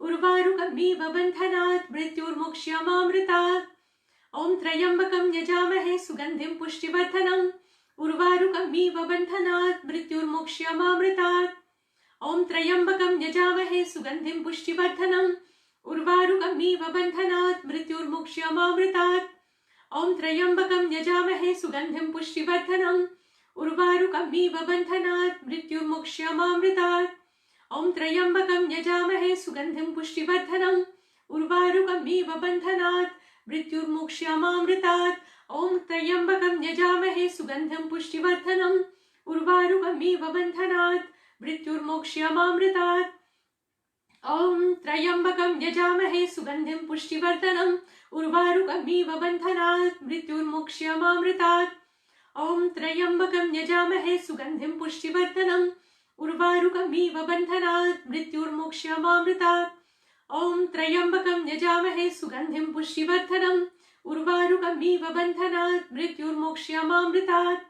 उर्वारुकमिव बन्धनात् मृत्युर्मोक्ष्यमामृतात्। ॐ त्र्यम्बकं यजामहे सुगन्धिं पुष्टिवर्धनम् उर्वारुकमिव बन्धनात् मृत्युर्मोक्ष्यमामृतात्। ॐ त्र्यम्बकं यजामहे सुगन्धिं पुष्टिवर्धनम् उर्वारुकमिव बन्धनात् मृत्युर्मोक्ष्यमामृतात्। ॐ त्र्यम्बकं यजामहे सुगन्धिं पुष्टिवर्धनम् उर्वारुकमिव बन्धनात् मृत्युर्मोक्ष्यमामृतात्। ॐ त्र्यम्बकं यजामहे सुगन्धिं पुष्टिवर्धनम् उर्वारुकमिव बन्धनात् मृत्युर्मोक्ष्यमामृतात्। ॐ त्र्यम्बकं यजामहे सुगन्धिं पुष्टिवर्धनम् उर्वारुकमिव बन्धनात् मृत्युर्मोक्ष्यमामृतात्। ॐ त्र्यम्बकं यजामहे सुगन्धिं पुष्टिवर्धनम् उर्वारुकमिव बन्धनात् मृत्युर्मोक्ष्यमामृतात्। ॐ त्र्यम्बकं यजामहे सुगन्धिं पुष्टिवर्धनम् उर्वारुकमिव बन्धनात् मृत्युर्मोक्ष्यमामृतात्। ॐ त्र्यम्बकं यजामहे सुगन्धिं पुष्टिवर्धनम् उर्वारुकमिव बन्धनात् मृत्युर्मोक्ष्यमामृतात्।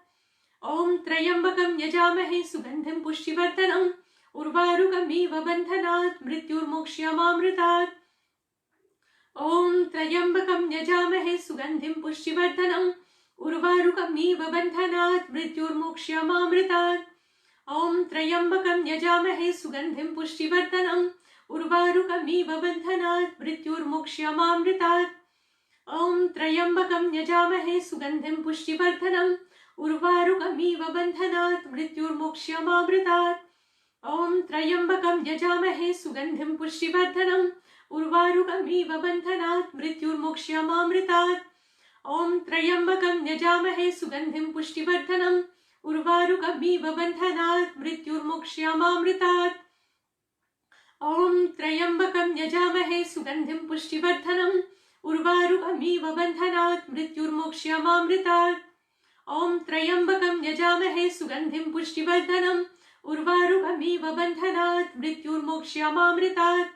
ॐ त्र्यम्बकं यजामहे सुगन्धिं पुष्टिवर्धनम् उर्वारुकमिव बन्धनात् मृत्युर्मोक्ष्यमामृतात्। ॐ त्र्यम्बकं यजामहे सुगन्धिं पुष्टिवर्धनम् उर्वारुकमिव बन्धनात् मृत्युर्मोक्ष्यमामृतात्। ॐ त्र्यम्बकं यजामहे सुगन्धिं पुष्टिवर्धनम् उर्वारुकमिव बन्धनात् मृत्युर्मोक्ष्यमामृतात्। ॐ त्र्यम्बकं यजामहे सुगन्धिं पुष्टिवर्धनम् उर्वारुकमिव बन्धनात् मृत्युर्मोक्ष्यमामृतात्। ॐ त्र्यम्बकं यजामहे सुगन्धिं पुष्टिवर्धनम् उर्वारुकमिव बन्धनात् मृत्युर्मोक्ष्यमामृतात्। ॐ त्र्यम्बकं यजामहे सुगन्धिं पुष्टिवर्धनम् उर्वारुकमिव बन्धनात् मृत्युर्मोक्ष्यमामृतात्। ॐ त्र्यम्बकं यजामहे सुगन्धिं पुष्टिवर्धनम् उर्वारुकमिव बन्धनात् मृत्युर्मोक्ष्यमामृतात्। ॐ त्र्यम्बकं यजामहे सुगन्धिं पुष्टिवर्धनम् उर्वारुकमिव बन्धनात् मृत्युर्मोक्ष्यमामृतात्।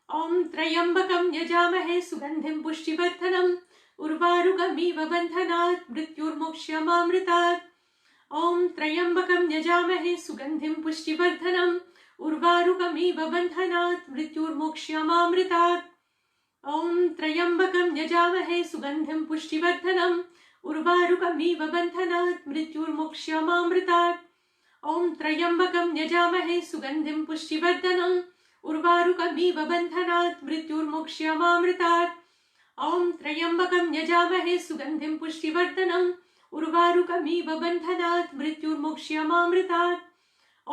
ॐ त्र्यम्बकं यजामहे सुगन्धिं पुष्टिवर्धनम् उर्वारुकमिव बन्धनात् मृत्युर्मोक्ष्यमामृतात्। ॐ त्र्यम्बकं यजामहे सुगन्धिं पुष्टिवर्धनम् उर्वारुकमिव बन्धनात् मृत्युर्मोक्ष्यमामृतात्। ॐ त्र्यम्बकं यजामहे सुगन्धिं पुष्टिवर्धनम् उर्वारुकमिव बन्धनात् मृत्युर्मोक्ष्यमामृतात्। ॐ त्र्यम्बकं यजामहे सुगन्धिं पुष्टिवर्धनम् उर्वारुकमिव बन्धनात् मृत्युर्मोक्ष्यमामृतात्। ॐ त्र्यम्बकं यजामहे सुगन्धिं पुष्टिवर्धनम् उर्वारुकमिव बन्धनात् मृत्युर्मोक्ष्यमामृतात्।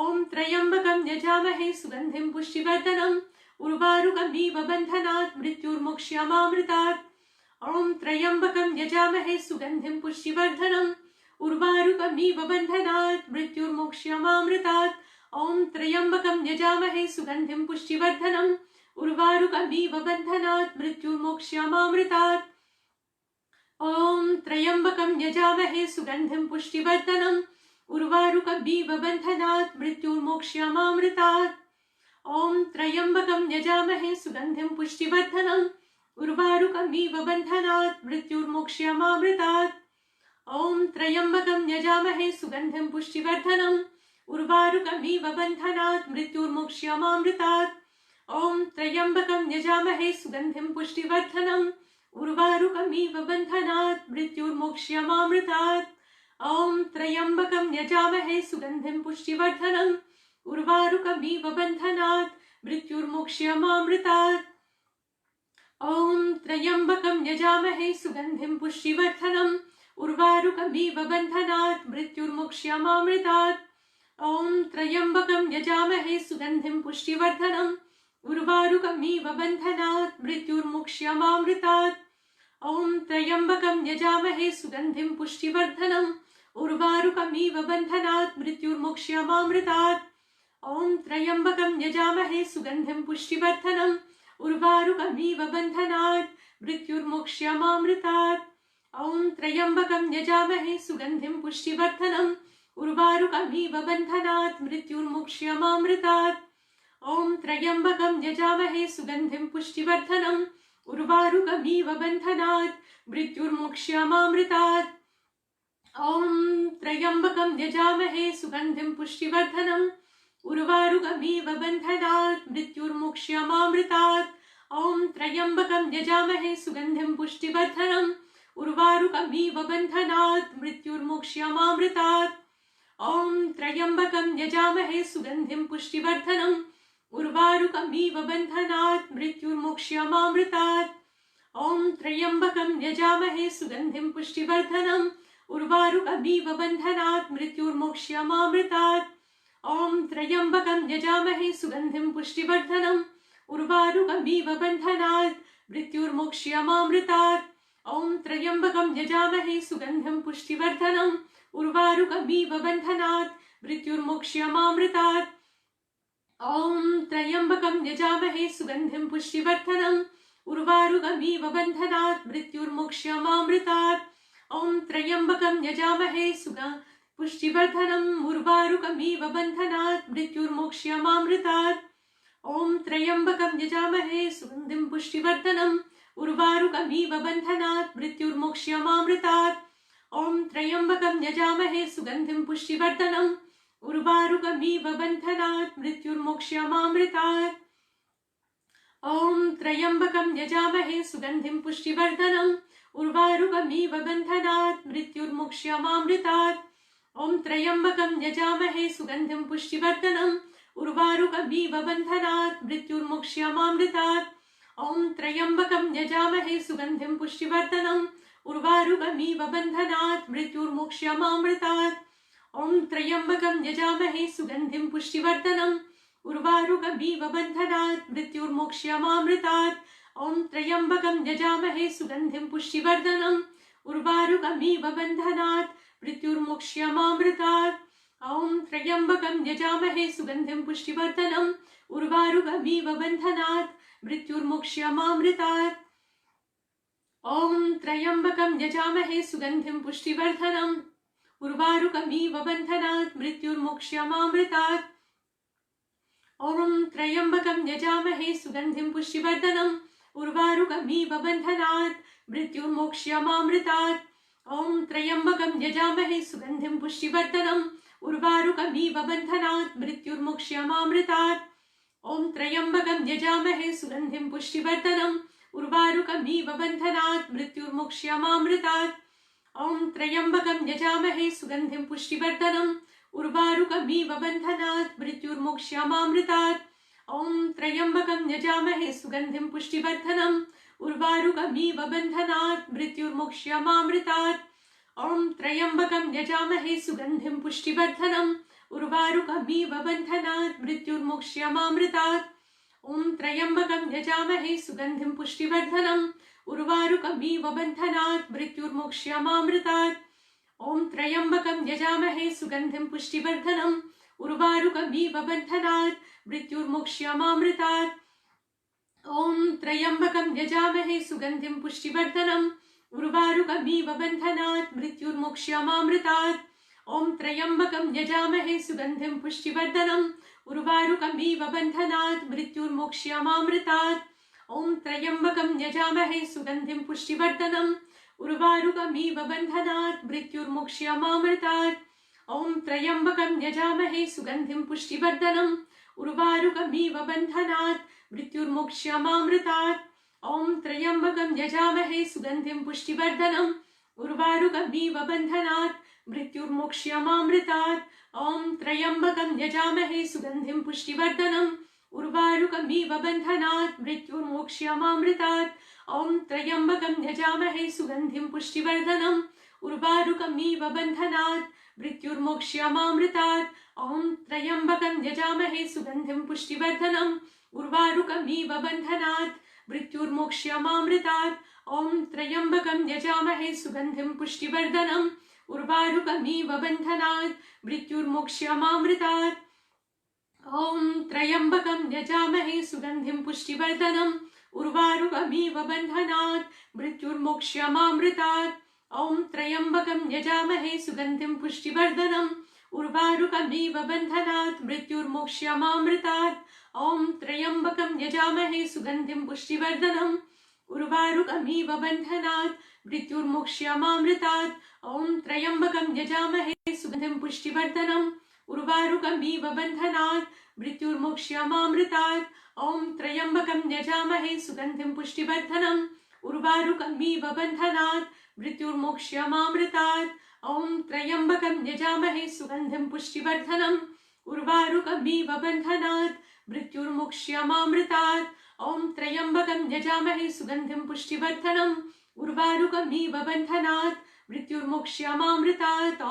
ॐ त्र्यम्बकं यजामहे सुगन्धिं पुष्टिवर्धनम् उर्वारुकमिव बन्धनात् मृत्युर्मोक्ष्यमामृतात्। ॐ त्र्यम्बकं यजामहे सुगन्धिं पुष्टिवर्धनम् उर्वारुकमिव बन्धनात् मृत्युर्मोक्ष्यमामृतात्। ॐ त्र्यम्बकं यजामहे सुगन्धिं पुष्टिवर्धनम् उर्वारुकमिव बन्धनात् मृत्युर्मोक्ष्यमामृतात्। ॐ त्र्यम्बकं यजामहे सुगन्धिं पुष्टिवर्धनम् उर्वारुकमिव बन्धनात् मृत्युर्मोक्ष्यमामृतात्। ॐ त्र्यम्बकं यजामहे सुगन्धिं पुष्टिवर्धनम् उर्वारुकमिव बन्धनात् मृत्युर्मोक्ष्यमामृतात्। ॐ त्र्यम्बकं यजामहे सुगन्धिं पुष्टिवर्धनम् उर्वारुकमिव बन्धनात् मृत्युर्मोक्ष्यमामृतात्। ॐ त्र्यम्बकं यजामहे सुगन्धिं पुष्टिवर्धनम् उर्वारुकमिव बन्धनात् मृत्युर्मोक्ष्यमामृतात्। ॐ त्र्यम्बकं यजामहे सुगन्धिं पुष्टिवर्धनम् उर्वारुकमिव बन्धनात् मृत्युर्मोक्ष्यमामृतात्। ॐ त्र्यम्बकं यजामहे सुगन्धिं पुष्टिवर्धनम् उर्वारुकमिव बन्धनात् मृत्युर्मोक्ष्यमामृतात्। ॐ त्र्यम्बकं यजामहे सुगन्धिं पुष्टिवर्धनम् उर्वारुकमिव बन्धनात् मृत्युर्मोक्ष्यमामृतात्। ॐ त्र्यम्बकं यजामहे सुगन्धिं पुष्टिवर्धनम् उर्वारुकमिव बन्धनात् मृत्युर्मोक्ष्यमामृतात्। ॐ त्र्यम्बकं यजामहे सुगन्धिं पुष्टिवर्धनम् उर्वारुकमिव बन्धनात् मृत्युर्मोक्ष्यमामृतात्। ॐ त्र्यम्बकं यजामहे सुगन्धिं पुष्टिवर्धनम् उर्वारुकमिव बन्धनात् मृत्युर्मोक्ष्यमामृतात्। ॐ त्र्यम्बकं यजामहे सुगन्धिं पुष्टिवर्धनम् उर्वारुकमिव बन्धनात् मृत्युर्मोक्ष्यमामृतात्। ॐ त्र्यम्बकं यजामहे सुगन्धिं पुष्टिवर्धनम् उर्वारुकमिव बन्धनात् मृत्युर्मोक्ष्यमामृतात्। ॐ त्र्यम्बकं यजामहे सुगन्धिं पुष्टिवर्धनम् उर्वारुकमिव बन्धनात् मृत्युर्मोक्ष्यमामृतात्। ॐ त्र्यम्बकं यजामहे सुगन्धिं पुष्टिवर्धनम् उर्वारुकमिव बन्धनात् मृत्युर्मोक्ष्यमामृतात्। ॐ त्र्यम्बकं यजामहे सुगन्धिं पुष्टिवर्धनम् उर्वारुकमिव बन्धनात् मृत्युर्मोक्ष्यमामृतात्। ॐ त्र्यम्बकं यजामहे सुगन्धिं पुष्टिवर्धनम् उर्वारुकमिव बन्धनात् मृत्युर्मोक्ष्यमामृतात्। ॐ त्र्यम्बकं यजामहे सुगन्धिं पुष्टिवर्धनम् उर्वारुकमिव बन्धनात् मृत्युर्मोक्ष्यमामृतात्। ॐ त्र्यम्बकं यजामहे सुगन्धिं पुष्टिवर्धनम् उर्वारुकमिव बन्धनात् मृत्युर्मोक्ष्यमामृतात्। ॐ त्र्यम्बकं यजामहे पुष्टिवर्धनम् उर्वारुकमिव बन्धनात् मृत्युर्मोक्ष्यमामृतात्। ॐ त्र्यम्बकं यजामहे सुगन्धिं पुष्टिवर्धनम् उर्वारुकमिव बन्धनात् मृत्युर्मोक्ष्यमामृतात्। ॐ त्र्यम्बकं यजामहे सुगन्धिं पुष्टिवर्धनम् उर्वारुकमिव बन्धनात् मृत्युर्मोक्ष्यमामृतात्। ॐ त्र्यम्बकं यजामहे सुगन्धिं पुष्टिवर्धनम् उर्वारुकमिव बन्धनात् मृत्युर्मोक्ष्यमामृतात्। ॐ त्र्यम्बकं यजामहे सुगन्धिं पुष्टिवर्धनम् उर्वारुकमिव बन्धनात् मृत्युर्मोक्ष्यमामृतात्। ॐ त्र्यम्बकं यजामहे सुगन्धिं पुष्टिवर्धनम् उर्वारुकमिव बन्धनात् मृत्युर्मोक्ष्यमामृतात्। ॐ त्र्यम्बकं यजामहे सुगन्धिं पुष्टिवर्धनम् उर्वारुकमिव बन्धनात् मृत्युर्मोक्ष्यमामृतात्। ॐ त्र्यम्बकं यजामहे सुगन्धिं पुष्टिवर्धनम् उर्वारुकमिव बन्धनात् मृत्युर्मोक्ष्यमामृतात्। ॐ त्र्यम्बकं यजामहे सुगन्धिं पुष्टिवर्धनम् उर्वारुकमिव बन्धनात् मृत्युर्मोक्ष्यमामृतात्। ॐ त्र्यम्बकं यजामहे सुगन्धिं पुष्टिवर्धनम् उर्वारुकमिव बन्धनात् मृत्युर्मोक्ष्यमामृतात्। ॐ त्र्यम्बकं यजामहे सुगन्धिं पुष्टिवर्धनम् उर्वारुकमिव बन्धनात् मृत्युर्मोक्ष्यमामृतात्। ॐ त्र्यम्बकं यजामहे सुगन्धिं पुष्टिवर्धनम् उर्वारुकमिव बन्धनात् मृत्युर्मोक्ष्यमामृतात्। ॐ त्र्यम्बकं यजामहे सुगन्धिं पुष्टिवर्धनम् उर्वारुकमिव बन्धनात् मृत्युर्मोक्ष्यमामृतात्। ॐ त्र्यम्बकं यजामहे सुगन्धिं पुष्टिवर्धनम् उर्वारुकमिव बन्धनात् मृत्युर्मोक्ष्यमामृतात्। ॐ त्र्यम्बकं यजामहे सुगन्धिं पुष्टिवर्धनम् उर्वारुकमिव बन्धनात् मृत्युर्मोक्ष्यमामृतात्। ॐ त्र्यम्बकं यजामहे सुगन्धिं पुष्टिवर्धनम् उर्वारुकमिव बन्धनात् मृत्युर्मोक्ष्यमामृतात्। ॐ त्र्यम्बकं यजामहे सुगन्धिं पुष्टिवर्धनम् उर्वारुकमिव बन्धनात् मृत्युर्मोक्ष्यमामृतात्। ॐ त्र्यम्बकं यजामहे सुगन्धिं पुष्टिवर्धनम् उर्वारुकमिव बन्धनात् मृत्युर्मोक्ष्यमामृतात्। ॐ त्र्यम्बकं यजामहे सुगन्धिं पुष्टिवर्धनम् उर्वारुकमिव बन्धनात् मृत्युर्मोक्ष्यमामृतात्। ॐ त्र्यम्बकं यजामहे सुगन्धिं पुष्टिवर्धनम् उर्वारुकमिव बन्धनात् मृत्युर्मोक्ष्यमामृतात्। ॐ त्र्यम्बकं यजामहे सुगन्धिं पुष्टिवर्धनम् उर्वारुकमिव बन्धनात् मृत्युर्मोक्ष्यमामृतात्। ॐ त्र्यम्बकं यजामहे सुगन्धिं पुष्टिवर्धनम् उर्वारुकमिव बन्धनात् मृत्युर्मोक्ष्यमामृतात्। ॐ त्र्यम्बकं यजामहे सुगन्धिं पुष्टिवर्धनम् उर्वारुकमिव बन्धनात् मृत्युर्मोक्ष्यमामृतात्। ॐ त्र्यम्बकं यजामहे सुगन्धिं पुष्टिवर्धनम् उर्वारुकमिव बन्धनात् मृत्युर्मोक्ष्यमामृतात् ॐ त्र्यम्बकं यजामहे सुगन्धिं पुष्टिवर्धनम् उर्वारुकमिव बन्धनात् मृत्युर्मोक्ष्यमामृतात् ॐ त्र्यम्बकं यजामहे सुगन्धिं पुष्टिवर्धनम् उर्वारुकमिव बन्धनात् मृत्युर्मोक्ष्यमामृतात् ॐ त्र्यम्बकं यजामहे सुगन्धिं पुष्टिवर्धनम् उर्वारुकमिव बन्धनात् मृत्युर्मोक्ष्यमामृतात् ॐ त्र्यम्बकं यजामहे सुगन्धिं पुष्टिवर्धनम् उर्वारुकमिव बन्धनात् मृत्युर्मोक्ष्यमामृतात् ॐ त्र्यम्बकं यजामहे सुगन्धिं पुष्टिवर्धनम् उर्वारुकमिव बन्धनात् मृत्युर्मोक्ष्यमामृतात् ॐ त्र्यम्बकं यजामहे सुगन्धिं पुष्टिवर्धनम् उर्वारुकमिव बन्धनात् मृत्युर्मोक्ष्यमामृतात् ॐ त्र्यम्बकं यजामहे सुगन्धिं पुष्टिवर्धनम् उर्वारुकमिव बन्धनात् मृत्युर्मोक्ष्यमामृतात् ॐ त्र्यम्बकं यजामहे सुगन्धिं पुष्टिवर्धनम् उर्वारुकमिव बन्धनात् मृत्युर्मोक्ष्यमामृतात् ॐ त्र्यम्बकं यजामहे सुगन्धिं पुष्टिवर्धनम् उर्वारुकमिव बन्धनात् मृत्युर्मोक्ष्यमामृतात् ॐ त्र्यम्बकं यजामहे सुगन्धिं पुष्टिवर्धनम् उर्वारुकमिव बन्धनात् मृत्युर्मोक्ष्यमामृतात् ॐ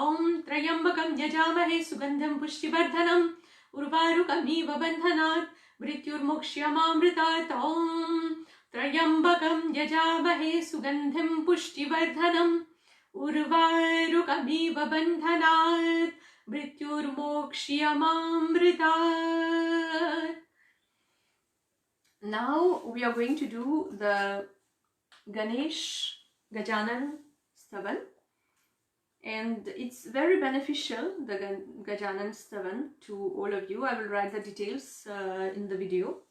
त्र्यम्बकं यजामहे सुगन्धिं पुष्टिवर्धनम् उर्वारुकमिव बन्धनात् मृत्युर्मोक्ष्यमामृतात् ॐ त्र्यम्बकं यजामहे सुगन्धिं पुष्टिवर्धनम् उर्वारुकमिव बन्धनात् मृत्युर्मोक्ष्यमामृतात्. Now we are going to do the Ganesh Gajanan Stavan, and it's very beneficial, the Gajanan Stavan, to all of you. I will write the details in the video.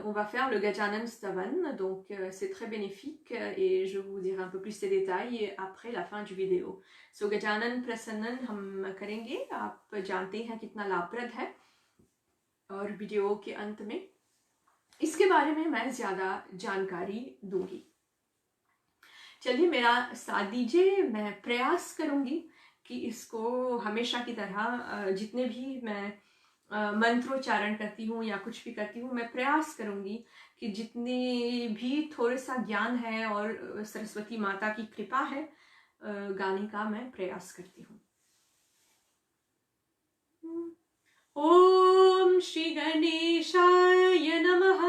On va faire le Gajanan Stavan, donc c'est très bénéfique et je vous dirai un peu plus les détails après la fin du vidéo. So Gajanan Prasannan हम करेंगे, आप जानते हैं कितना लाभप्रद है, और video के अंत में इसके बारे में मैं ज़्यादा जानकारी दूंगी. चलिए मेरा साथ दीजिए, मैं प्रयास करूंगी कि इसको हमेशा की तरह जितने भी मैं मंत्रोच्चारण करती हूँ या कुछ भी करती हूँ, मैं प्रयास करूंगी कि जितने भी थोड़ा सा ज्ञान है और सरस्वती माता की कृपा है गाने का, मैं प्रयास करती हूँ. ओम श्री गणेशाय नमः.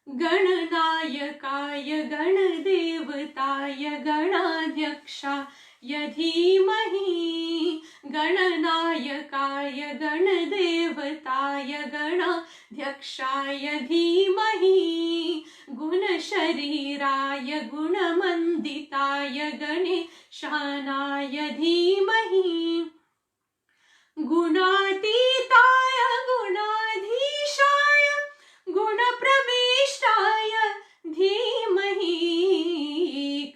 गणनायकाय गणदेवताय गणाध्यक्षाय धीमहि. गणनायकाय गणदेवताय गणाध्यक्षाय धीमहि. गुणशरीराय गुणमण्डिताय गणेशानाय धीमहि. गुणातीताय गुणाधीशाय गुणप्रविष्टाय धीमहि.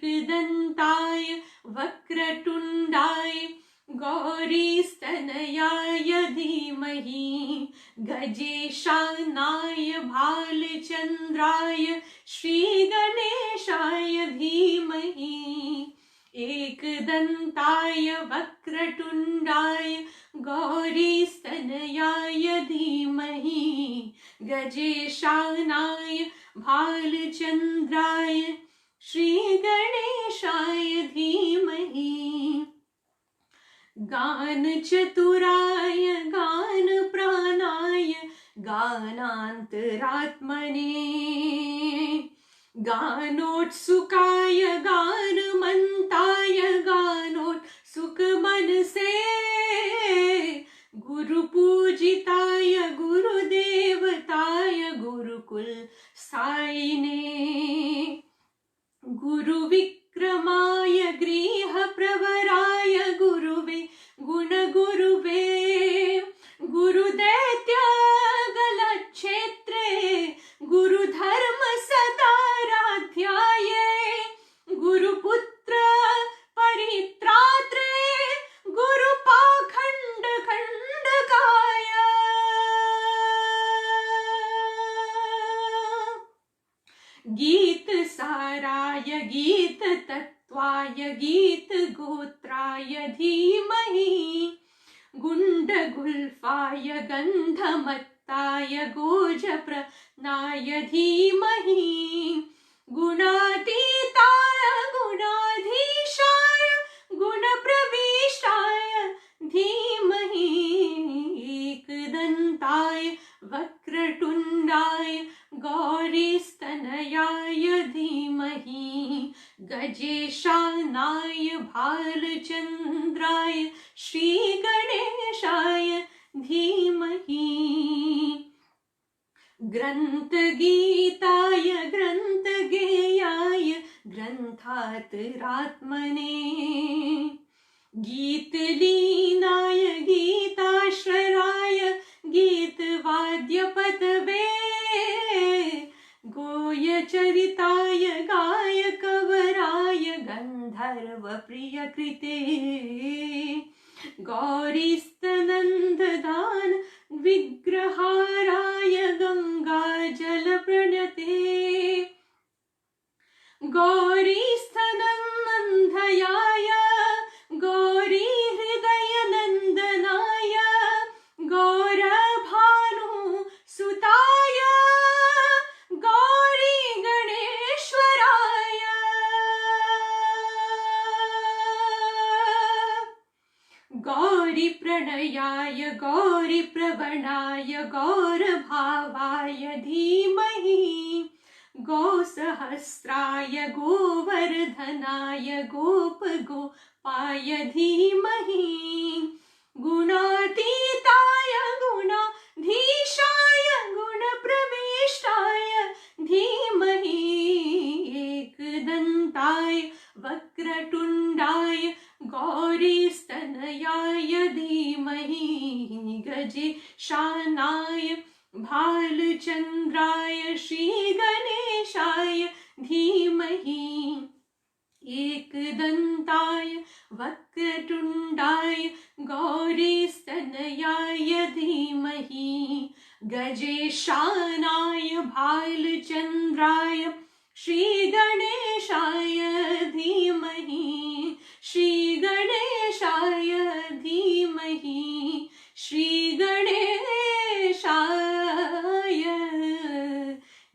एकदन्ताय वक्रतुण्डाय गौरीस्तनयाय धीमहि. गजेशानाय भालचन्द्राय श्रीगणेशाय धीमहि. एकदन्ताय वक्रतुण्डाय गौरीस्तनयाय धीमहि. गजेशानाय भालचन्द्राय श्रीगणेशाय धीमहि. गानचतुराय गानप्राणाय गानान्तरात्मने. गानोत्सुकाय गानमन्ताय गानोत्सुकमनसे. गुरुपूजिताय गुरुदेवताय गुरुकुल सायिने. गुरुविक्रमाय गृहप्रवराय गुरुवे गुणगुरुवे. गुरुदैत्य गलक्षेत्रे गुरुधर्म सदाराध्याय. गुरुपुत्र परित्रात्रे गुरुपाखण्ड खण्डकाय. गीत साराय गीत तत्वाय गीत गोत्राय धीमहि. गुण्डगुल्फाय गन्धमत्ताय गोजप्रनाय धीमहि गुणातीताय गुणाधीशाय गुणप्रविष्टाय धीमहि एकदन्ताय वक्रतुण्डाय गौरीस्तनयाय धीमहि गजेशानाय भालचन्द्राय श्रीगणेशाय धीमहि ग्रन्थगीताय ग्रन्थगेयाय ग्रन्थातरात्मने गीतलीनाय गीताश्रराय गीतवाद्यपतवे गोयचरिताय गायकवराय गन्धर्वप्रियकृते गौरीस्तनन्ददान विग्रहाराय गङ्गाजलप्रणते गौरीस्तनन्दयाय गौरीहृदयनन्दनाय गौरभानुसुताय गौरीगणेश्वराय गौरीप्रणयाय गौरीप्रवणाय गौरभावाय धीमहि गोसहस्राय गोवर्धनाय गोपगोपाय धीमहि गुणातीताय गुणाधीशाय गुणप्रविष्टाय धीमहि एकदन्ताय वक्रतुण्डाय गौरीस्तनयाय धीमहि गजेशानाय भालचन्द्राय श्रीगणेशाय धीमहि एकदन्ताय वक्रतुण्डाय गौरीस्तनयाय धीमहि गजेशानाय भालचन्द्राय श्रीगणेशाय धीमहि श्रीगणेशाय धीमहि श्रीगणेशाय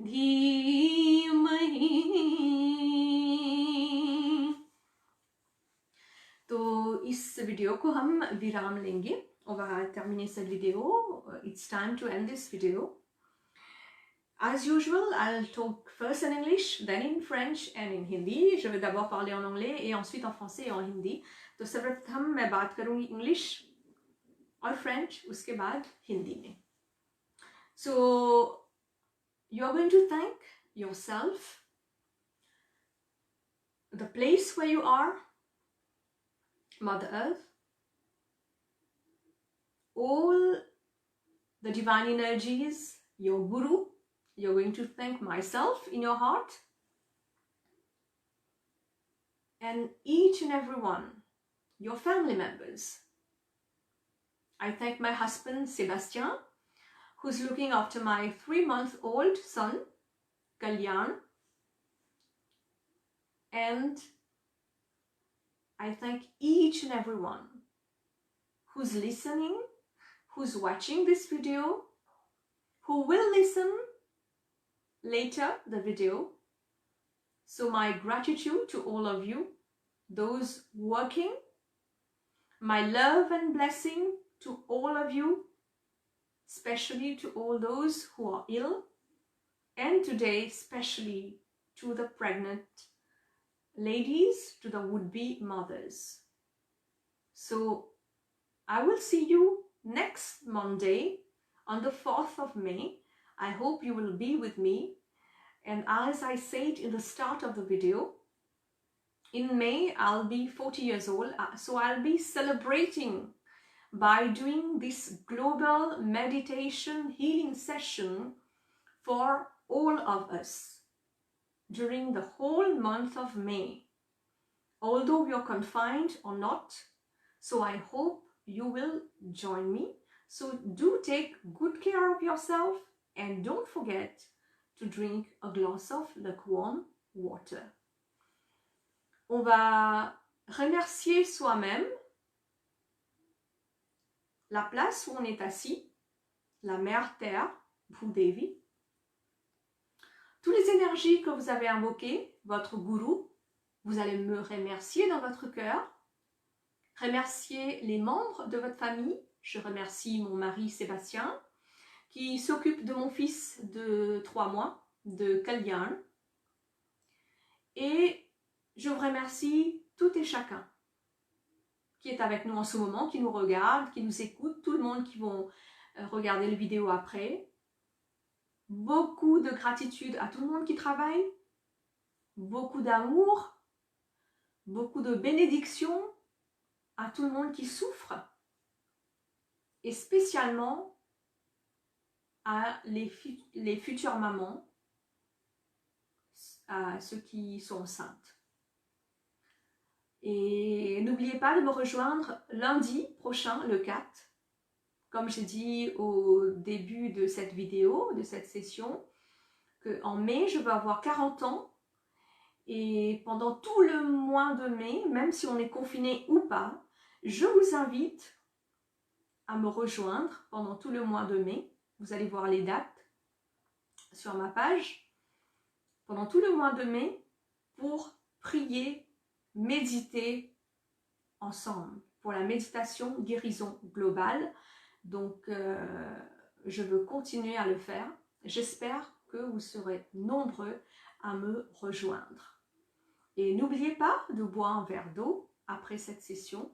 धीमहि। तो इस वीडियो को हम विराम लेंगे। On va terminer cette vidéo. It's time to end this video. As usual, I'll talk first in English, then in French and in Hindi. Je vais d'abord parler en anglais et ensuite en français et en hindi. तो सर्वप्रथम मैं बात करूँगी English और French, उसके बाद हिंदी में. So you are going to thank yourself, the place where you are, Mother Earth, all the divine energies, your Guru. You're going to thank myself in your heart, and each and every one, your family members. I thank my husband Sébastien, who's looking after my 3-month-old son Kalyan, and I thank each and every one who's listening, who's watching this video, who will listen later the video. So my gratitude to all of you, those working, my love and blessing to all of you, especially to all those who are ill, and today especially to the pregnant ladies, to the would-be mothers. So I will see you next Monday on the 4th of May. I hope you will be with me. And as I said in the start of the video, in May I'll be 40 years old. So I'll be celebrating by doing this global meditation healing session for all of us during the whole month of May, although you're confined or not. So I hope you will join me. So do take good care of yourself and don't forget to drink a glass of lukewarm water. On va remercier soi-même la place où on est assis, la Mère Terre, Bhudevi, toutes les énergies que vous avez invoquées, votre gourou, vous allez me remercier dans votre cœur, remercier les membres de votre famille. Je remercie mon mari Sébastien qui s'occupe de mon fils de 3 mois, de Kalyan. Et je vous remercie tout et chacun qui est avec nous en ce moment, qui nous regarde, qui nous écoute, tout le monde qui vont regarder la vidéo après. Beaucoup de gratitude à tout le monde qui travaille, beaucoup d'amour, beaucoup de bénédictions à tout le monde qui souffre et spécialement à les futures mamans, à ceux qui sont enceintes. Et n'oubliez pas de me rejoindre lundi prochain, le 4. Comme j'ai dit au début de cette vidéo, de cette session, qu'en mai, je vais avoir 40 ans. Et pendant tout le mois de mai, même si on est confiné ou pas, je vous invite à me rejoindre pendant tout le mois de mai. Vous allez voir les dates sur ma page. Pendant tout le mois de mai, pour prier, méditer ensemble, pour la méditation guérison globale. Donc, je veux continuer à le faire. J'espère que vous serez nombreux à me rejoindre. Et n'oubliez pas de boire un verre d'eau après cette session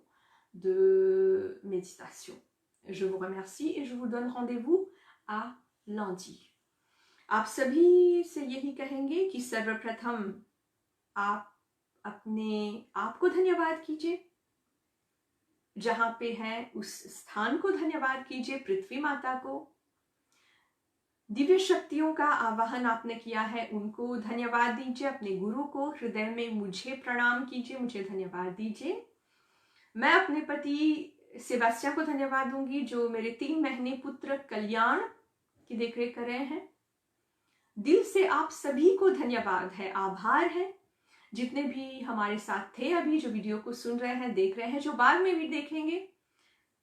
de méditation. Je vous remercie et je vous donne rendez-vous à lundi. आप सभी से यही कहेंगे कि सर्वप्रथम आप अपने आप को धन्यवाद कीजिए, जहाँ पे हैं उस स्थान को धन्यवाद कीजिए, पृथ्वी माता को। दिव्य शक्तियों का आवाहन आपने किया है, उनको धन्यवाद दीजिए। अपने गुरु को हृदय में मुझे प्रणाम कीजिए, मुझे धन्यवाद दीजिए। मैं अपने पति सेबास्टियन को धन्यवाद दूंगी जो मेरे 3 महीने पुत्र कल्याण की देखरेख कर रहे हैं। दिल से आप सभी को धन्यवाद है, आभार है। जितने भी हमारे साथ थे अभी, जो वीडियो को सुन रहे हैं, देख रहे हैं, जो बाद में भी देखेंगे,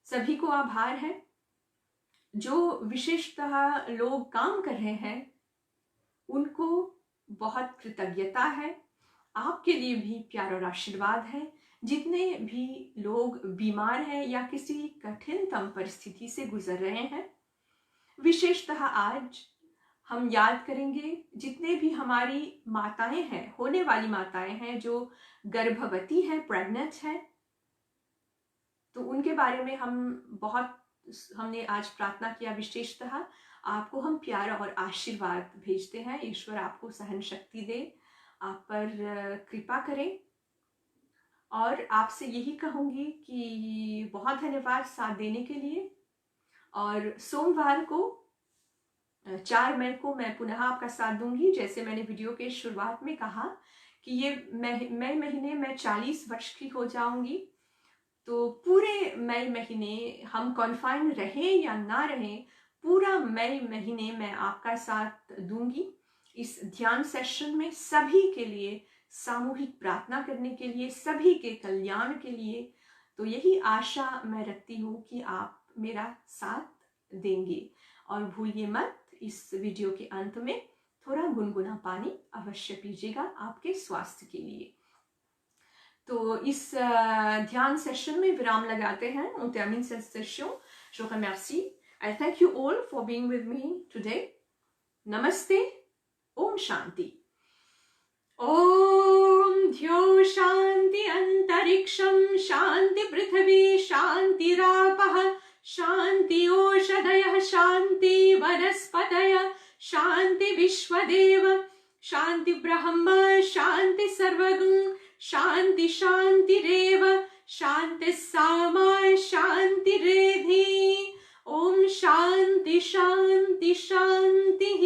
सभी को आभार है। जो विशेषतः लोग काम कर रहे हैं उनको बहुत कृतज्ञता है। आपके लिए भी प्यार और आशीर्वाद है। जितने भी लोग बीमार हैं या किसी कठिनतम परिस्थिति से गुजर रहे हैं, विशेषतः आज हम याद करेंगे जितने भी हमारी माताएं हैं, होने वाली माताएं हैं जो गर्भवती हैं, प्रेग्नेंट हैं, तो उनके बारे में हमने आज प्रार्थना किया। विशेषतः आपको हम प्यार और आशीर्वाद भेजते हैं। ईश्वर आपको सहन शक्ति दे, आप पर कृपा करें। और आपसे यही कहूँगी कि बहुत धन्यवाद साथ देने के लिए। और सोमवार को 4 मई को मैं पुनः आपका साथ दूंगी। जैसे मैंने वीडियो के शुरुआत में कहा कि ये मई महीने में 40 वर्ष की हो जाऊंगी, तो पूरे मई महीने हम कॉन्फाइन रहे या ना रहे, पूरा मई महीने मैं आपका साथ दूंगी इस ध्यान सेशन में, सभी के लिए सामूहिक प्रार्थना करने के लिए, सभी के कल्याण के लिए। तो यही आशा मैं रखती हूँ कि आप मेरा साथ देंगे। और भूलिए मत, इस वीडियो के अंत में थोड़ा गुनगुना पानी अवश्य पीजिएगा आपके स्वास्थ्य के लिए। तो इस ध्यान सेशन में विराम लगाते हैं। On termine cette session. Je vous remercie. I thank you all for being with me today. Namaste. Om Shanti. Om Dhyo Shanti Antariksham Shanti Prithvi Shanti Rapah Shanti Oshadayah Shanti Vanaspataya Shanti Vishwadeva Shanti Brahma Shanti Sarvagam Shanti Shanti Reva Shanti Sama Shanti Redhi Om Shanti Shanti Shanti.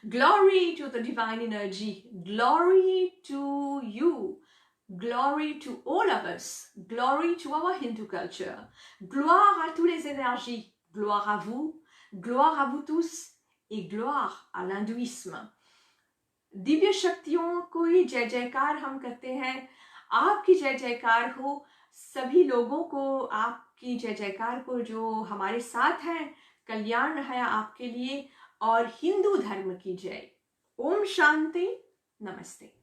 Glory to the divine energy, glory to you, glory to all of us, glory to our Hindu culture, gloire à toutes les énergies, gloire à vous tous et gloire à l'hindouisme. Divya शक्तियों को ही जय जयकार हम करते हैं। आपकी जय जयकार हो, सभी लोगों को, आपकी जय जयकार को जो हमारे साथ हैं, कल्याण है आपके लिए और हिंदू धर्म की जय। ओम शांति, नमस्ते।